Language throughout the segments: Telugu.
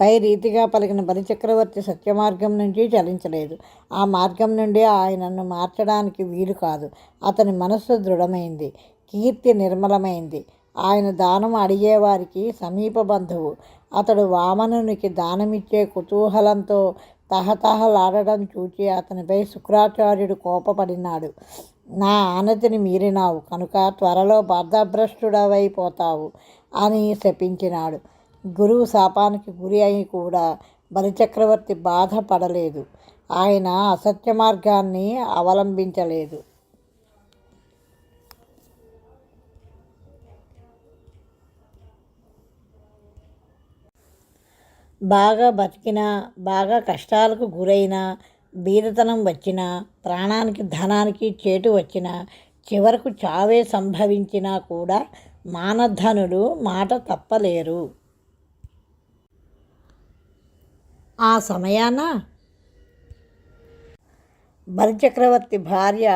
పై రీతిగా పలికిన బలిచక్రవర్తి సత్యమార్గం నుంచి చలించలేదు. ఆ మార్గం నుండి ఆయనను మార్చడానికి వీలు కాదు. అతని మనస్సు దృఢమైంది, కీర్తి నిర్మలమైంది. ఆయన దానం అడిగేవారికి సమీప బంధువు. అతడు వామనునికి దానమిచ్చే కుతూహలంతో తహతహలాడడం చూచి అతనిపై శుక్రాచార్యుడు కోపపడినాడు. నా ఆనతిని మీరినావు కనుక త్వరలో బద్ధభ్రష్టుడవైపోతావు అని శపించినాడు. గురువు శాపానికి గురి అయి కూడా బలిచక్రవర్తి బాధపడలేదు. ఆయన అసత్య మార్గాన్ని అవలంబించలేదు. బాగా బతికినా, బాగా కష్టాలకు గురైనా, బీదతనం వచ్చినా, ప్రాణానికి ధనానికి చేటు వచ్చినా, చివరకు చావే సంభవించినా కూడా మానధనులు మాట తప్పలేరు. ఆ సమయాన బలిచక్రవర్తి భార్య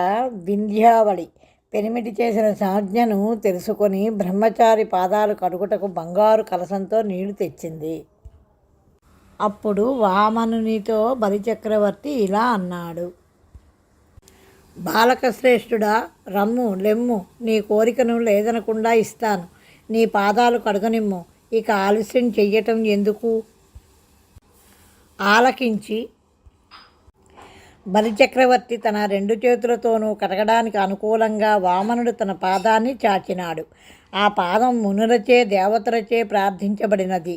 వింధ్యావళి పెనిమిటి చేసిన సంజ్ఞను తెలుసుకొని బ్రహ్మచారి పాదాలు కడుగుటకు బంగారు కలశంతో నీళ్లు తెచ్చింది. అప్పుడు వామనునితో బలిచక్రవర్తి ఇలా అన్నాడు: బాలకశ్రేష్ఠుడా, రమ్ము లెమ్ము, నీ కోరికను లేదనకుండా ఇస్తాను. నీ పాదాలు కడుగనిమ్ము. ఇక ఆలస్యం చెయ్యటం ఎందుకు? ఆలకించి బలిచక్రవర్తి తన 2 చేతులతోనూ కడగడానికి అనుకూలంగా వామనుడు తన పాదాన్ని చాచినాడు. ఆ పాదం మునులచే దేవతలచే ప్రార్థించబడినది,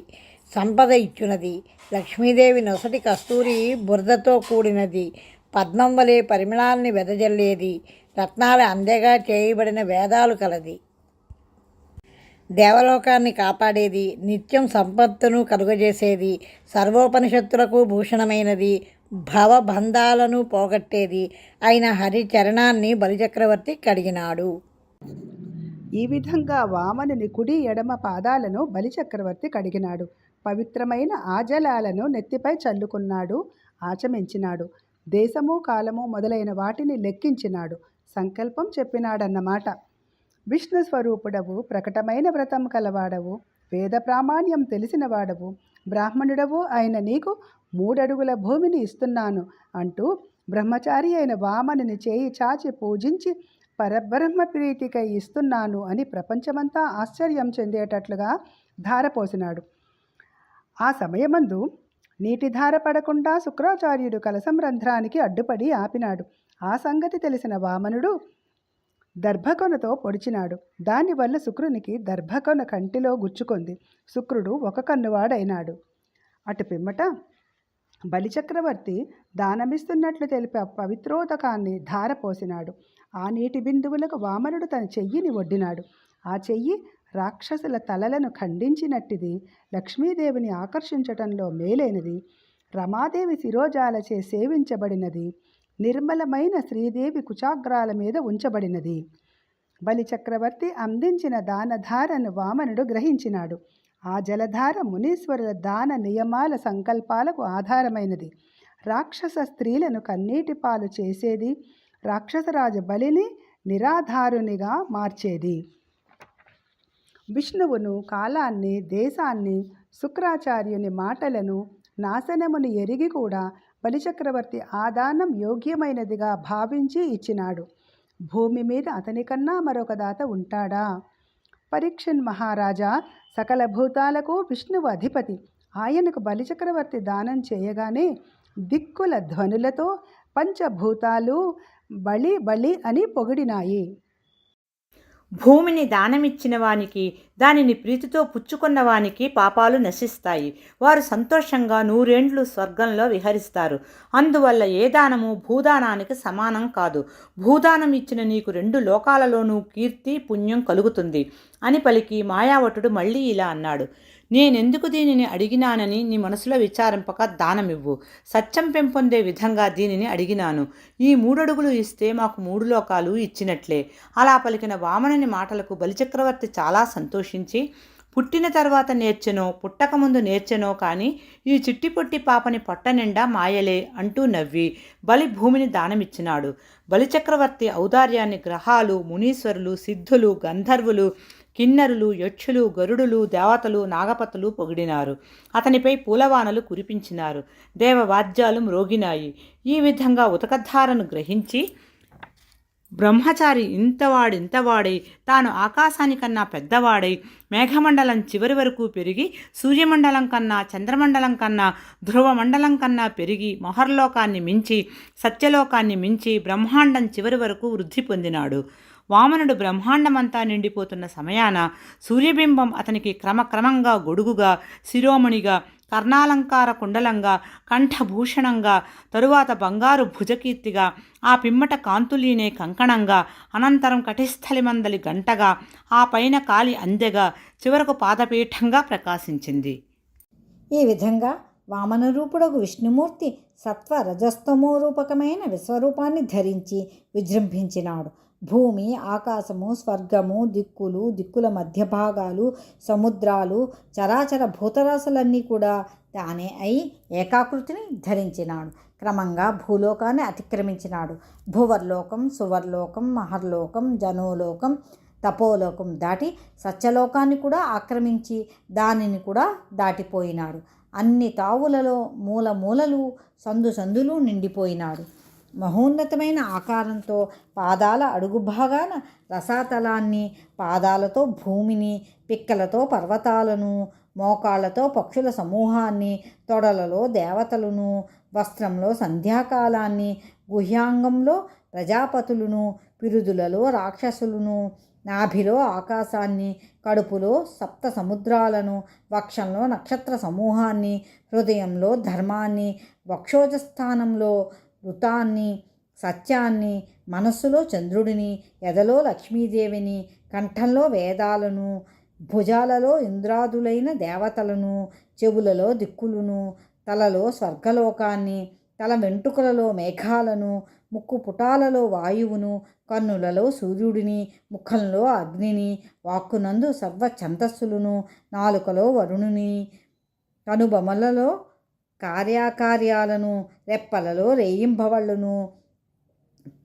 సంపద ఇచ్చునది. లక్ష్మీదేవి నొసటి కస్తూరి బురదతో కూడినది, పద్మం వలె పరిమళాల్ని వెదజల్లేది, రత్నాల అందెగా చేయబడిన వేదాలు కలది, దేవలోకాన్ని కాపాడేది, నిత్యం సంపత్తును కలుగజేసేది, సర్వోపనిషత్తులకు భూషణమైనది, భవబంధాలను పోగొట్టేది అయిన హరి చరణాన్ని బలిచక్రవర్తి కడిగినాడు. ఈ విధంగా వామనుని కుడి ఎడమ పాదాలను బలిచక్రవర్తి కడిగినాడు. పవిత్రమైన ఆ జలాలను నెత్తిపై చల్లుకున్నాడు, ఆచమించినాడు. దేశము కాలము మొదలైన వాటిని లెక్కించినాడు. సంకల్పం చెప్పినాడన్నమాట. విష్ణు స్వరూపుడవు, ప్రకటమైన వ్రతం కలవాడవు, వేద ప్రామాణ్యం తెలిసినవాడవు, బ్రాహ్మణుడవు అయిన నీకు 3 అడుగుల భూమిని ఇస్తున్నాను అంటూ బ్రహ్మచారి అయిన వామనుని చేయి చాచి పూజించి పరబ్రహ్మ ప్రీతికై ఇస్తున్నాను అని ప్రపంచమంతా ఆశ్చర్యం చెందేటట్లుగా ధారపోసినాడు. ఆ సమయమందు నీటి ధార పడకుండా శుక్రాచార్యుడు కలశం రంధ్రానికి అడ్డుపడి ఆపినాడు. ఆ సంగతి తెలిసిన వామనుడు దర్భకొనతో పొడిచినాడు. దానివల్ల శుక్రునికి దర్భకొన కంటిలో గుచ్చుకుంది. శుక్రుడు ఒక కన్నువాడైనాడు. అటు పిమ్మట బలిచక్రవర్తి దానమిస్తున్నట్లు తెలిపే పవిత్రోదకాన్ని ధారపోసినాడు. ఆ నీటి బిందువులకు వామనుడు తన చెయ్యిని ఒడ్డినాడు. ఆ చెయ్యి రాక్షసుల తలలను ఖండించినట్టిది, లక్ష్మీదేవిని ఆకర్షించటంలో మేలైనది, రమాదేవి శిరోజాలచే సేవించబడినది, నిర్మలమైన శ్రీదేవి కుచాగ్రాల మీద ఉంచబడినది. బలిచక్రవర్తి అందించిన దానధారను వామనుడు గ్రహించినాడు. ఆ జలధార మునీశ్వరుల దాన నియమాల సంకల్పాలకు ఆధారమైనది. రాక్షస స్త్రీలను కన్నీటి పాలు చేసేది, రాక్షసరాజు బలిని నిరాధారునిగా మార్చేది. విష్ణువును, కాలాన్ని, దేశాన్ని, శుక్రాచార్యుని మాటలను, నాశనమును ఎరిగి కూడా బలిచక్రవర్తి ఆ దానం యోగ్యమైనదిగా భావించి ఇచ్చినాడు. భూమి మీద అతనికన్నా మరొక దాత ఉంటాడా? పరీక్షన్ మహారాజా, సకల భూతాలకు విష్ణువు అధిపతి. ఆయనకు బలిచక్రవర్తి దానం చేయగానే దిక్కుల ధ్వనులతో పంచభూతాలు బలి బలి అని పొగిడినాయి. భూమిని దానమిచ్చిన వానికి, దానిని ప్రీతితో పుచ్చుకున్న వానికి పాపాలు నశిస్తాయి. వారు సంతోషంగా 100 ఏండ్లు స్వర్గంలో విహరిస్తారు. అందువల్ల ఏ దానము భూదానానికి సమానం కాదు. భూదానం ఇచ్చిన నీకు 2 లోకాలలోనూ కీర్తి, పుణ్యం కలుగుతుంది అని పలికి మాయావటుడు మళ్ళీ ఇలా అన్నాడు: నేనెందుకు దీనిని అడిగినానని నీ మనసులో విచారింపక దానమివ్వు. సత్యం పెంపొందే విధంగా దీనిని అడిగినాను. ఈ 3 అడుగులు ఇస్తే మాకు 3 లోకాలు ఇచ్చినట్లే. అలా పలికిన వామనుని మాటలకు బలిచక్రవర్తి చాలా సంతోషించి, పుట్టిన తర్వాత నేర్చెనో పుట్టకముందు నేర్చెనో కానీ ఈ చిట్టి పొట్టి పాపని పొట్ట నిండా మాయలే అంటూ నవ్వి బలి భూమిని దానమిచ్చినాడు. బలిచక్రవర్తి ఔదార్యాన్ని గ్రహాలు, మునీశ్వరులు, సిద్ధులు, గంధర్వులు, కిన్నరులు, యక్షులు, గరుడులు, దేవతలు, నాగపతులు పొగిడినారు. అతనిపై పూలవానలు కురిపించినారు. దేవవాద్యాలు మ్రోగినాయి. ఈ విధంగా ఉతకధారను గ్రహించి బ్రహ్మచారి ఇంతవాడై తాను ఆకాశానికన్నా పెద్దవాడై మేఘమండలం చివరి వరకు పెరిగి సూర్యమండలం కన్నా, చంద్రమండలం కన్నా, ధ్రువమండలం కన్నా పెరిగి మహర్లోకాన్ని మించి, సత్యలోకాన్ని మించి బ్రహ్మాండం చివరి వరకు వృద్ధి పొందినాడు. వామనుడు బ్రహ్మాండమంతా నిండిపోతున్న సమయాన సూర్యబింబం అతనికి క్రమక్రమంగా గొడుగుగా, శిరోమణిగా, కర్ణాలంకార కుండలంగా, కంఠభూషణంగా, తరువాత బంగారు భుజకీర్తిగా, ఆ పిమ్మట కాంతులీనే కంకణంగా, అనంతరం కటిస్థలిమందలి గంటగా, ఆ పైన కాలి అందెగా, చివరకు పాదపీఠంగా ప్రకాశించింది. ఈ విధంగా వామన రూపుడగు విష్ణుమూర్తి సత్వ రజస్తమో రూపకమైన విశ్వరూపాన్ని ధరించి విజృంభించినాడు. భూమి, ఆకాశము, స్వర్గము, దిక్కులు, దిక్కుల మధ్య భాగాలు, సముద్రాలు, చరాచర భూతరాశులన్నీ కూడా తానే అయి ఏకాకృతిని ధరించినాడు. క్రమంగా భూలోకాన్ని అతిక్రమించినాడు. భువర్లోకం, సువర్లోకం, మహర్లోకం, జనోలోకం, తపోలోకం దాటి సత్యలోకాన్ని కూడా ఆక్రమించి దానిని కూడా దాటిపోయినాడు. అన్ని తావులలో మూలలు సందులు నిండిపోయినాడు. మహోన్నతమైన ఆకారంతో పాదాల అడుగు భాగాన రసాతలాన్ని, పాదాలతో భూమిని, పిక్కలతో పర్వతాలను, మోకాళ్లతో పక్షుల సమూహాన్ని, తొడలలో దేవతలను, వస్త్రంలో సంధ్యాకాలాన్ని, గుహ్యాంగంలో ప్రజాపతులను, పిరుదులలో రాక్షసులను, నాభిలో ఆకాశాన్ని, కడుపులో సప్త సముద్రాలను, వక్షంలో నక్షత్ర సమూహాన్ని, హృదయంలో ధర్మాన్ని, వక్షోజస్థానంలో ఋతాన్ని, సత్యాన్ని, మనస్సులో చంద్రుడిని, ఎదలో లక్ష్మీదేవిని, కంఠంలో వేదాలను, భుజాలలో ఇంద్రాదులైన దేవతలను, చెవులలో దిక్కులను, తలలో స్వర్గలోకాన్ని, తల వెంట్రుకలలో మేఘాలను, ముక్కు పుటాలలో వాయువును, కన్నులలో సూర్యుడిని, ముఖంలో అగ్నిని, వాక్కునందు సర్వ ఛందస్సులను, నాలుకలో వరుణుని, కనుబొమలలో కార్యాకార్యాలను, రెప్పలలో రేయింబవళ్లను,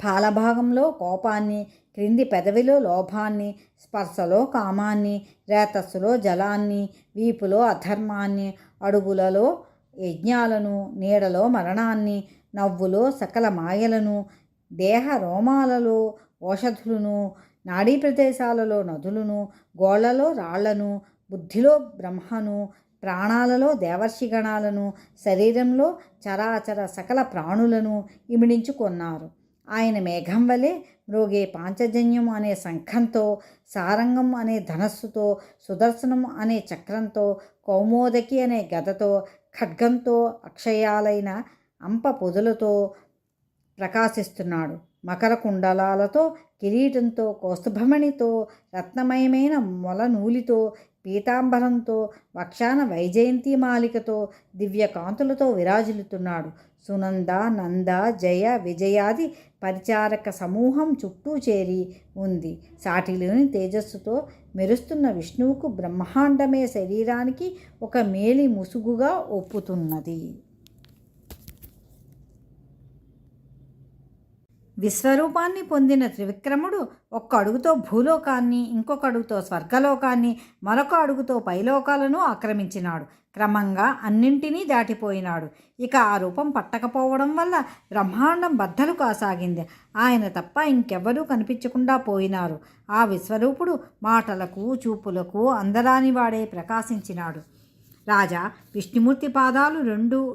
పాలభాగంలో కోపాన్ని, క్రింది పెదవిలో లోభాన్ని, స్పర్శలో కామాన్ని, రేతస్సులో జలాన్ని, వీపులో అధర్మాన్ని, అడుగులలో యజ్ఞాలను, నీడలో మరణాన్ని, నవ్వులో సకల మాయలను, దేహ రోమాలలో ఓషధులను, నాడీ ప్రదేశాలలో నదులను, గోళ్లలో రాళ్లను, బుద్ధిలో బ్రహ్మను, ప్రాణాలలో దేవర్షిగణాలను, శరీరంలో చరాచర సకల ప్రాణులను ఇమిడించుకొన్నారు. ఆయన మేఘం వలె మ్రోగే పాంచజన్యం అనే శంఖంతో, సారంగం అనే ధనస్సుతో, సుదర్శనం అనే చక్రంతో, కౌమోదకి అనే గదతో, ఖడ్గంతో, అక్షయాలైన అంప పొదులతో ప్రకాశిస్తున్నాడు. మకర కుండలాలతో, కిరీటంతో, కౌస్తుభమణితో, రత్నమయమైన మొలనూలితో, పీతాంబరంతో, వక్షాన వైజయంతిమాలికతో, దివ్యకాంతులతో విరాజిల్లుతున్నాడు. సునంద, నంద, జయ, విజయాది పరిచారక సమూహం చుట్టూ చేరి ఉంది. సాటిలోని తేజస్సుతో మెరుస్తున్న విష్ణువుకు బ్రహ్మాండమే శరీరానికి ఒక మేలి ముసుగుగా ఒప్పుతున్నది. విశ్వరూపాన్ని పొందిన త్రివిక్రముడు ఒక్క అడుగుతో భూలోకాన్ని, ఇంకొక అడుగుతో స్వర్గలోకాన్ని, మరొక అడుగుతో పైలోకాలను ఆక్రమించినాడు. క్రమంగా అన్నింటినీ దాటిపోయినాడు. ఇక ఆ రూపం పట్టకపోవడం వల్ల బ్రహ్మాండం బద్దలు కాసాగింది. ఆయన తప్ప ఇంకెవ్వరూ కనిపించకుండా పోయినారు. ఆ విశ్వరూపుడు మాటలకు, చూపులకు అందరాని వాడే ప్రకాశించినాడు. రాజా, విష్ణుమూర్తి పాదాలు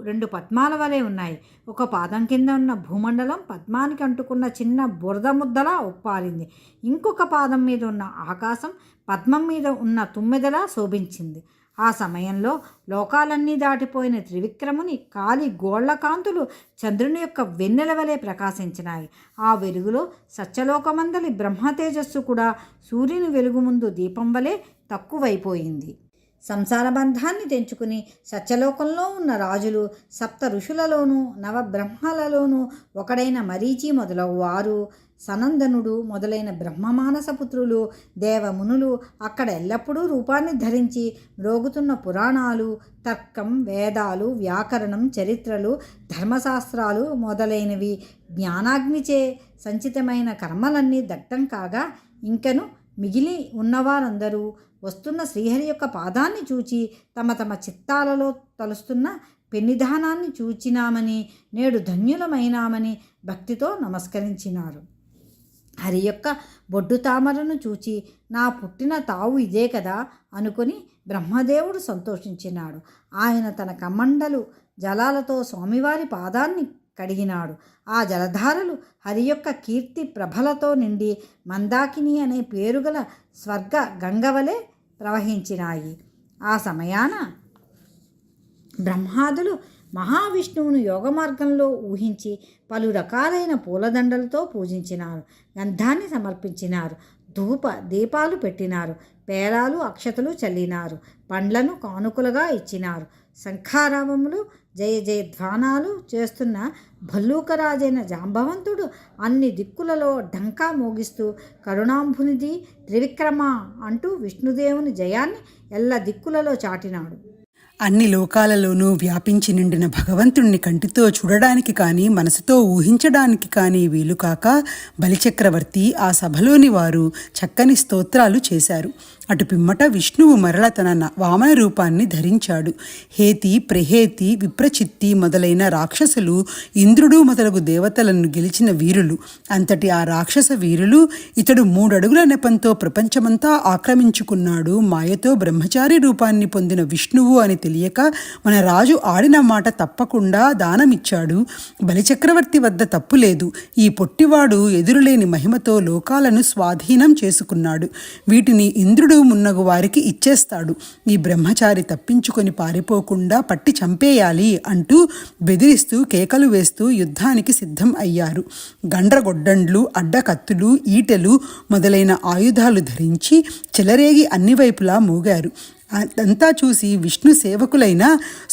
రెండు పద్మాల వలె ఉన్నాయి. ఒక పాదం కింద ఉన్న భూమండలం పద్మానికి అంటుకున్న చిన్న బురద ముద్దలా ఒప్పారింది. ఇంకొక పాదం మీద ఉన్న ఆకాశం పద్మం మీద ఉన్న తుమ్మెదలా శోభించింది. ఆ సమయంలో లోకాలన్నీ దాటిపోయిన త్రివిక్రముని కాలి గోళ్ల కాంతులు చంద్రుని యొక్క వెన్నెల వలె ప్రకాశించినాయి. ఆ వెలుగులో సత్యలోకమందలి బ్రహ్మతేజస్సు కూడా సూర్యుని వెలుగు ముందు దీపం వలె తక్కువైపోయింది. సంసార బంధాన్ని తెంచుకుని సత్యలోకంలో ఉన్న రాజులు, సప్త ఋషులలోనూ నవబ్రహ్మలలోనూ ఒకడైన మరీచి మొదలగు వారు, సనందనుడు మొదలైన బ్రహ్మమానసపుత్రులు, దేవమునులు అక్కడ ఎల్లప్పుడూ రూపాన్ని ధరించి మ్రోగుతున్న పురాణాలు, తర్కం, వేదాలు, వ్యాకరణం, చరిత్రలు, ధర్మశాస్త్రాలు మొదలైనవి జ్ఞానాగ్నిచే సంచితమైన కర్మలన్నీ దగ్ధం కాగా ఇంకను మిగిలి ఉన్నవారందరూ వస్తున్న శ్రీహరి యొక్క పాదాన్ని చూచి తమ తమ చిత్తాలలో తలుస్తున్న పెన్నిధానాన్ని చూచినామని, నేడు ధన్యులమైనామని భక్తితో నమస్కరించినారు. హరి యొక్క బొడ్డు తామరను చూచి నా పుట్టిన తావు ఇదే కదా అనుకుని బ్రహ్మదేవుడు సంతోషించినాడు. ఆయన తన కమండలు జలాలతో స్వామివారి పాదాన్ని కడిగినాడు. ఆ జలధారలు హరి యొక్క కీర్తి ప్రభలతో నిండి మందాకిని అనే పేరుగల స్వర్గ గంగవలే ప్రవహించినాయి. ఆ సమయాన బ్రహ్మాదులు మహావిష్ణువును యోగమార్గంలో ఊహించి పలు రకాలైన పూలదండలతో పూజించినారు. గంధాన్ని సమర్పించినారు. ధూప దీపాలు పెట్టినారు. పేలాలు అక్షతలు చల్లినారు. పండ్లను కానుకలుగా ఇచ్చినారు. శంఖారావములు జయ జయధ్వానాలు చేస్తున్న భల్లూకరాజైన జాంబవంతుడు అన్ని దిక్కులలో ఢంకా మోగిస్తూ కరుణాంభునిధి త్రివిక్రమ అంటూ విష్ణుదేవుని జయాన్ని ఎల్ల దిక్కులలో చాటినాడు. అన్ని లోకాలలోనూ వ్యాపించి నిండిన భగవంతుణ్ణి కంటితో చూడడానికి కానీ మనసుతో ఊహించడానికి కానీ వీలుకాక బలిచక్రవర్తి ఆ సభలోని వారు చక్కని స్తోత్రాలు చేశారు. అటు పిమ్మట విష్ణువు మరల తన వామన రూపాన్ని ధరించాడు. హేతి, ప్రహేతి, విప్రచిత్తి మొదలైన రాక్షసులు ఇంద్రుడు మొదలగు దేవతలను గెలిచిన వీరులు. అంతటి ఆ రాక్షస వీరులు ఇతడు 3 అడుగుల నెపంతో ప్రపంచమంతా ఆక్రమించుకున్నాడు, మాయతో బ్రహ్మచారి రూపాన్ని పొందిన విష్ణువు అని తెలియక మన రాజు ఆడిన మాట తప్పకుండా దానమిచ్చాడు. బలిచక్రవర్తి వద్ద తప్పు లేదు. ఈ పొట్టివాడు ఎదురులేని మహిమతో లోకాలను స్వాధీనం చేసుకున్నాడు. వీటిని ఇంద్రుడు మున్నగు వారికి ఇచ్చేస్తాడు. ఈ బ్రహ్మచారి తప్పించుకొని పారిపోకుండా పట్టి చంపేయాలి అంటూ బెదిరిస్తూ కేకలు వేస్తూ యుద్ధానికి సిద్ధం అయ్యారు. గండ్రగొడ్డండ్లు, అడ్డకత్తులు, ఈటెలు మొదలైన ఆయుధాలు ధరించి చెలరేగి అన్ని వైపులా మూగారు. అంతా చూసి విష్ణు సేవకులైన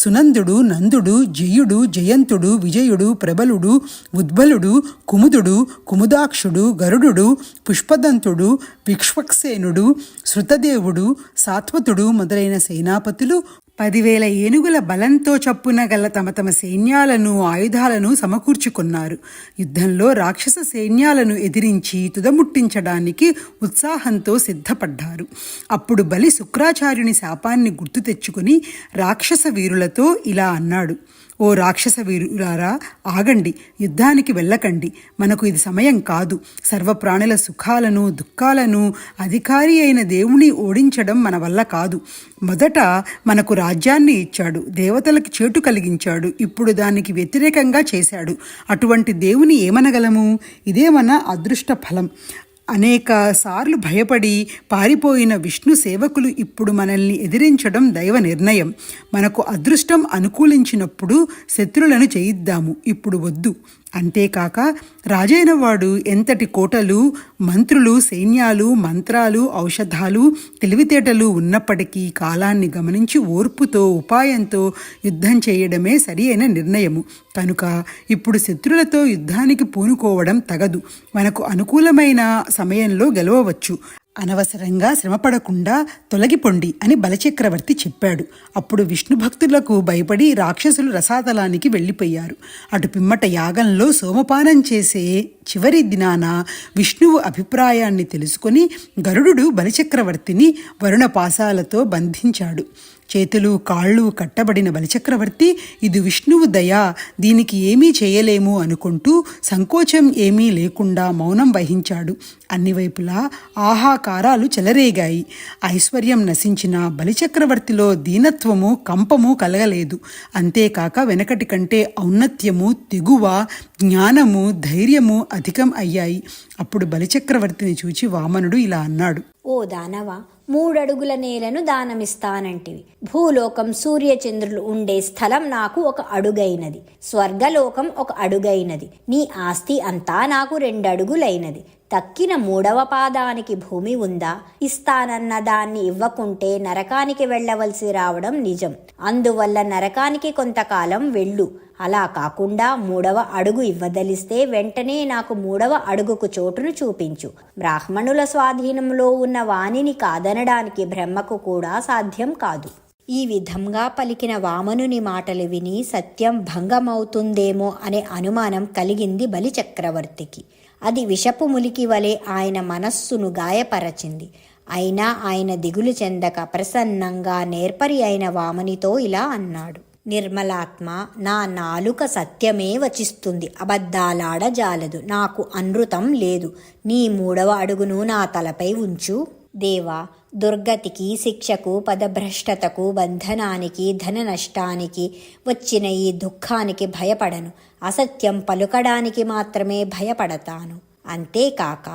సునందుడు, నందుడు, జయుడు, జయంతుడు, విజయుడు, ప్రబలుడు, ఉద్బలుడు, కుముదుడు, కుముదాక్షుడు, గరుడు, పుష్పదంతుడు, విక్ష్వక్సేనుడు, శృతదేవుడు, సాత్వతుడు మొదలైన సేనాపతులు 10,000 ఏనుగుల బలంతో చప్పున గల తమ తమ సైన్యాలను, ఆయుధాలను సమకూర్చుకున్నారు. యుద్ధంలో రాక్షస సైన్యాలను ఎదిరించి తుదముట్టించడానికి ఉత్సాహంతో సిద్ధపడ్డారు. అప్పుడు బలి శుక్రాచార్యుని శాపాన్ని గుర్తు తెచ్చుకుని రాక్షస వీరులతో ఇలా అన్నాడు: ఓ రాక్షస వీరులారా, ఆగండి, యుద్ధానికి వెళ్ళకండి. మనకు ఇది సమయం కాదు. సర్వప్రాణుల సుఖాలను, దుఃఖాలను అధికారి అయిన దేవుని ఓడించడం మన వల్ల కాదు. మొదట మనకు రాజ్యాన్ని ఇచ్చాడు, దేవతలకు చేటు కలిగించాడు, ఇప్పుడు దానికి వ్యతిరేకంగా చేశాడు. అటువంటి దేవుని ఏమనగలము? ఇదే మన అదృష్ట ఫలం. అనేక సార్లు భయపడి పారిపోయిన విష్ణు సేవకులు ఇప్పుడు మనల్ని ఎదిరించడం దైవ నిర్ణయం. మనకు అదృష్టం అనుకూలించినప్పుడు శత్రులను జయిద్దాము, ఇప్పుడు వద్దు. అంతేకాక రాజైన వాడు ఎంతటి కోటలు, మంత్రులు, సైన్యాలు, మంత్రాలు, ఔషధాలు, తెలివితేటలు ఉన్నప్పటికీ కాలాన్ని గమనించి ఓర్పుతో, ఉపాయంతో యుద్ధం చేయడమే సరి అయిన నిర్ణయము. కనుక ఇప్పుడు శత్రులతో యుద్ధానికి పూనుకోవడం తగదు. మనకు అనుకూలమైన సమయంలో గెలవవచ్చు. అనవసరంగా శ్రమపడకుండా తొలగిపొండి అని బలచక్రవర్తి చెప్పాడు. అప్పుడు విష్ణు భక్తులకు భయపడి రాక్షసులు రసాతలానికి వెళ్ళిపోయారు. అటు పిమ్మట యాగంలో సోమపానం చేసే చివరి దినాన విష్ణువు అభిప్రాయాన్ని తెలుసుకొని గరుడు బలిచక్రవర్తిని వరుణపాశాలతో బంధించాడు. చేతులు కాళ్ళు కట్టబడిన బలిచక్రవర్తి ఇది విష్ణువు దయ, దీనికి ఏమీ చేయలేము అనుకుంటూ సంకోచం ఏమీ లేకుండా మౌనం వహించాడు. అన్ని వైపులా ఆహాకారాలు చెలరేగాయి. ఐశ్వర్యం నశించిన బలిచక్రవర్తిలో దీనత్వము, కంపము కలగలేదు. అంతేకాక వెనకటి కంటే ఔన్నత్యము, తెగువ, జ్ఞానము, ధైర్యము అధికం అయ్యాయి. అప్పుడు బలిచక్రవర్తిని చూచి వామనుడు ఇలా అన్నాడు: ఓ దానవ, 3 అడుగుల నేలను దానమిస్తానంటివి. భూలోకం, సూర్యచంద్రులు ఉండే స్థలం నాకు 1 అడుగైనది. స్వర్గలోకం 1 అడుగైనది. నీ ఆస్తి అంతా నాకు 2 అడుగులైనది. తక్కిన 3వ పాదానికి భూమి ఉందా? ఇస్తానన్న దాన్ని ఇవ్వకుంటే నరకానికి వెళ్ళవలసి రావడం నిజం. అందువల్ల నరకానికి కొంతకాలం వెళ్ళు. అలా కాకుండా 3వ అడుగు ఇవ్వదలిస్తే వెంటనే నాకు 3వ అడుగుకు చోటును చూపించు. బ్రాహ్మణుల స్వాధీనంలో ఉన్న వాణిని కాదనడానికి బ్రహ్మకు కూడా సాధ్యం కాదు. ఈ విధంగా పలికిన వామనుని మాటలు విని సత్యం భంగమవుతుందేమో అనే అనుమానం కలిగింది బలి చక్రవర్తికి. అది విషపు ములికి వలె ఆయన మనస్సును గాయపరచింది. అయినా ఆయన దిగులు చెందక ప్రసన్నంగా నేర్పరి అయిన వామనితో ఇలా అన్నాడు: నిర్మలాత్మ, నా నాలుక సత్యమే వచిస్తుంది, అబద్ధాలాడజాలదు. నాకు అనృతం లేదు. నీ 3వ అడుగును నా తలపై ఉంచు. దేవా, దుర్గతికి, శిక్షకు, పదభ్రష్టతకు, బంధనానికి, ధన నష్టానికి, వచ్చిన ఈ దుఃఖానికి భయపడను. అసత్యం పలుకడానికి మాత్రమే భయపడతాను. అంతేకాక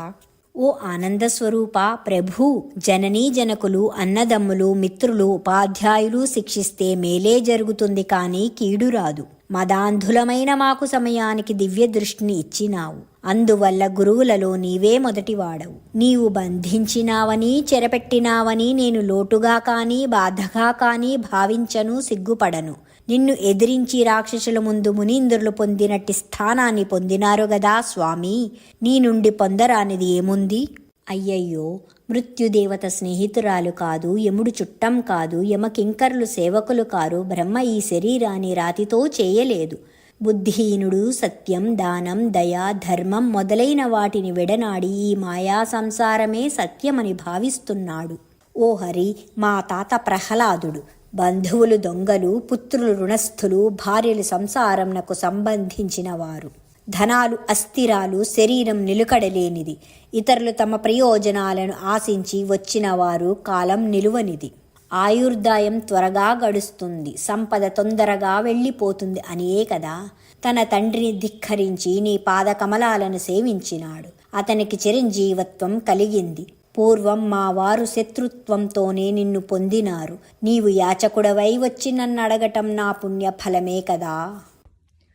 ఓ ఆనందస్వరూప ప్రభూ, జననీ జనకులు, అన్నదమ్ములు, మిత్రులు, ఉపాధ్యాయులు శిక్షిస్తే మేలే జరుగుతుంది కానీ కీడు రాదు. మదాంధులమైన మాకు సమయానికి దివ్య దృష్టిని ఇచ్చినావు. అందువల్ల గురువులలో నీవే మొదటివాడవు. నీవు బంధించినావని, చెరపెట్టినావని నేను లోటుగా కానీ బాధగా కానీ భావించను, సిగ్గుపడను. నిన్ను ఎదిరించి రాక్షసుల ముందు మునీంద్రులు పొందినట్టి స్థానాన్ని పొందినారు గదా స్వామి. నీ నుండి పొందరానిది ఏముంది? అయ్యయ్యో, మృత్యుదేవత స్నేహితురాలు కాదు, యముడు చుట్టం కాదు, యమకింకర్లు సేవకులు కారు. బ్రహ్మ ఈ శరీరాన్ని రాతితో చేయలేదు. బుద్ధిహీనుడు సత్యం, దానం, దయ, ధర్మం మొదలైన వాటిని విడనాడి ఈ మాయా సంసారమే సత్యమని భావిస్తున్నాడు. ఓ హరి, మా తాత ప్రహ్లాదుడు. బంధువులు దొంగలు, పుత్రులు రుణస్థులు, భార్యలు సంసారంనకు సంబంధించిన వారు. ధనాలు అస్థిరాలు, శరీరం నిలుకడలేనిది. ఇతరులు తమ ప్రయోజనాలను ఆశించి వచ్చిన వారు. కాలం నిలువనిది. ఆయుర్దాయం త్వరగా గడుస్తుంది, సంపద తొందరగా వెళ్ళిపోతుంది అనియే కదా తన తండ్రిని ధిక్కరించి నీ పాదకమలాలను సేవించినాడు. అతనికి చిరంజీవత్వం కలిగింది. పూర్వం మా వారు శత్రుత్వంతోనే నిన్ను పొందినారు. నీవు యాచకుడవై వచ్చి నన్నడగటం నా పుణ్యఫలమే కదా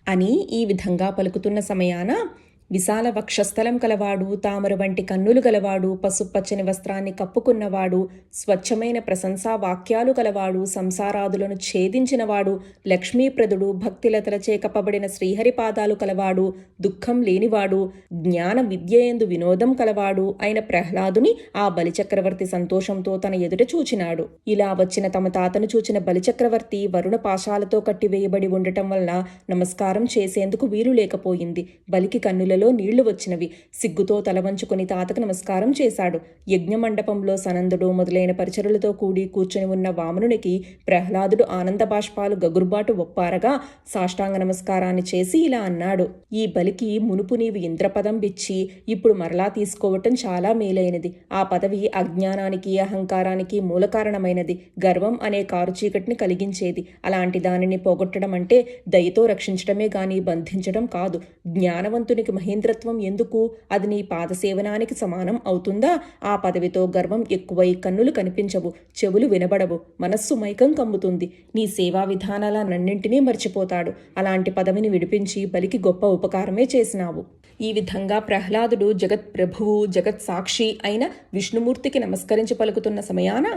అని ఈ విధంగా పలుకుతున్న సమయాన విశాల వక్షస్థలం కలవాడు, తామర వంటి కన్నులు గలవాడు, పసుపచ్చని వస్త్రాన్ని కప్పుకున్నవాడు, స్వచ్ఛమైన ప్రశంసా వాక్యాలు కలవాడు, సంసారాదులను ఛేదించినవాడు, లక్ష్మీప్రదుడు, భక్తిలతలచే కప్పబడిన శ్రీహరిపాదాలు కలవాడు, దుఃఖం లేనివాడు, జ్ఞాన విద్యయందు వినోదం కలవాడు అయిన ప్రహ్లాదుని ఆ బలిచక్రవర్తి సంతోషంతో తన ఎదుట చూచినాడు. ఇలా వచ్చిన తమ తాతను చూచిన బలిచక్రవర్తి వరుణ పాశాలతో కట్టివేయబడి ఉండటం వలన నమస్కారం చేసేందుకు వీలు లేకపోయింది. బలికి కన్నుల నీళ్లు వచ్చినవి. సిగ్గుతో తలవంచుకుని తాతకు నమస్కారం చేశాడు. యజ్ఞమండపంలో సనందుడు మొదలైన పరిచరులతో కూడి కూర్చొని ఉన్న వామనునికి ప్రహ్లాదుడు ఆనంద బాష్పాలు గగుర్బాటు ఒప్పారగా సాష్టాంగ నమస్కారాన్ని చేసి ఇలా అన్నాడు: ఈ బలికి మునుపు నీవు ఇంద్రపదం బిచ్చి ఇప్పుడు మరలా తీసుకోవటం చాలా మేలైనది. ఆ పదవి అజ్ఞానానికి, అహంకారానికి మూల కారణమైనది. గర్వం అనే కారు చీకటిని కలిగించేది. అలాంటి దానిని పోగొట్టడం అంటే దయతో రక్షించడమే గాని బంధించడం కాదు. జ్ఞానవంతునికి మహేంద్రత్వం ఎందుకు? అది నీ పాదసేవనానికి సమానం అవుతుందా? ఆ పదవితో గర్వం ఎక్కువై కన్నులు కనిపించవు, చెవులు వినబడవు, మనస్సు మైకం కమ్ముతుంది. నీ సేవా విధానాలన్నింటినీ మర్చిపోతాడు. అలాంటి పదవిని విడిపించి బలికి గొప్ప ఉపకారమే చేసినావు. ఈ విధంగా ప్రహ్లాదుడు జగత్ ప్రభువు, జగత్ సాక్షి అయిన విష్ణుమూర్తికి నమస్కరించి పలుకుతున్న సమయాన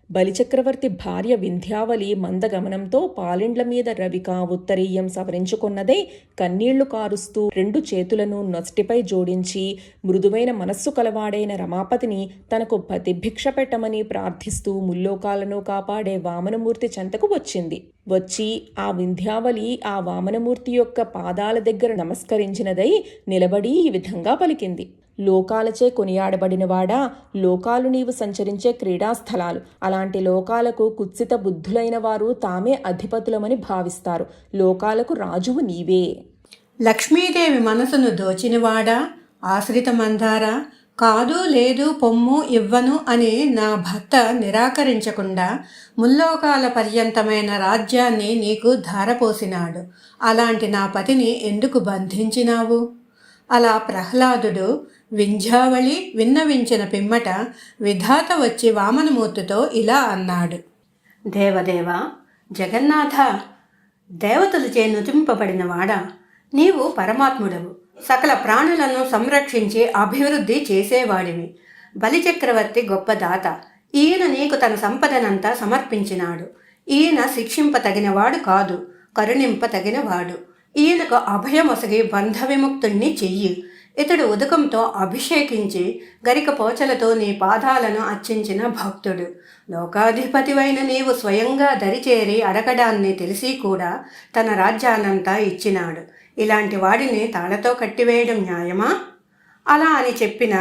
బలిచక్రవర్తి భార్య వింధ్యావళి మందగమనంతో పాలిండ్ల మీద రవిక ఉత్తరీయం సవరించుకున్నదే కన్నీళ్లు కారుస్తూ 2 చేతులను నొసటిపై జోడించి మృదువైన మనస్సు కలవాడైన రమాపతిని తనకు పతిభిక్ష పెట్టమని ప్రార్థిస్తూ ముల్లోకాలను కాపాడే వామనమూర్తి చెంతకు వచ్చింది. వచ్చి ఆ వింధ్యావళి ఆ వామనమూర్తి యొక్క పాదాల దగ్గర నమస్కరించినదై నిలబడి ఈ విధంగా పలికింది: లోకాలచే కొనియాడబడినవాడా, లోకాలు నీవు సంచరించే క్రీడాస్థలాలు. అలాంటి లోకాలకు కుత్సిత బుద్ధులైన వారు తామే అధిపతులమని భావిస్తారు. లోకాలకు రాజువు నీవే. లక్ష్మీదేవి మనసును దోచినవాడా, ఆశ్రిత మందారా, కాదు లేదు పొమ్ము ఇవ్వను అని నా భర్త నిరాకరించకుండా ముల్లోకాల పర్యంతమైన రాజ్యాన్ని నీకు ధారపోసినాడు. అలాంటి నా పతిని ఎందుకు బంధించినావు? అలా ప్రహ్లాదుడు వింధ్యావళి విన్నవించిన పిమ్మట విధాత వచ్చి వామనమూర్తితో ఇలా అన్నాడు: దేవదేవ, జగన్నాథ, దేవతలచే నుతింపబడినవాడా, నీవు పరమాత్ముడవు. సకల ప్రాణులను సంరక్షించి అభివృద్ధి చేసేవాడివి. బలిచక్రవర్తి గొప్ప దాత. ఈయన నీకు తన సంపదనంతా సమర్పించినాడు. ఈయన శిక్షింపతగినవాడు కాదు, కరుణింపతగినవాడు. ఈయనకు అభయమొసగి బంధ విముక్తుణ్ణి చెయ్యి. ఇతడు ఉదకంతో అభిషేకించి గరిక పోచలతో నీ పాదాలను అర్చించిన భక్తుడు. లోకాధిపతివైన నీవు స్వయంగా దరిచేరి అడగడాన్ని తెలిసి కూడా తన రాజ్యానంతా ఇచ్చినాడు. ఇలాంటి వాడిని తాళతో కట్టివేయడం న్యాయమా? అలా అని చెప్పిన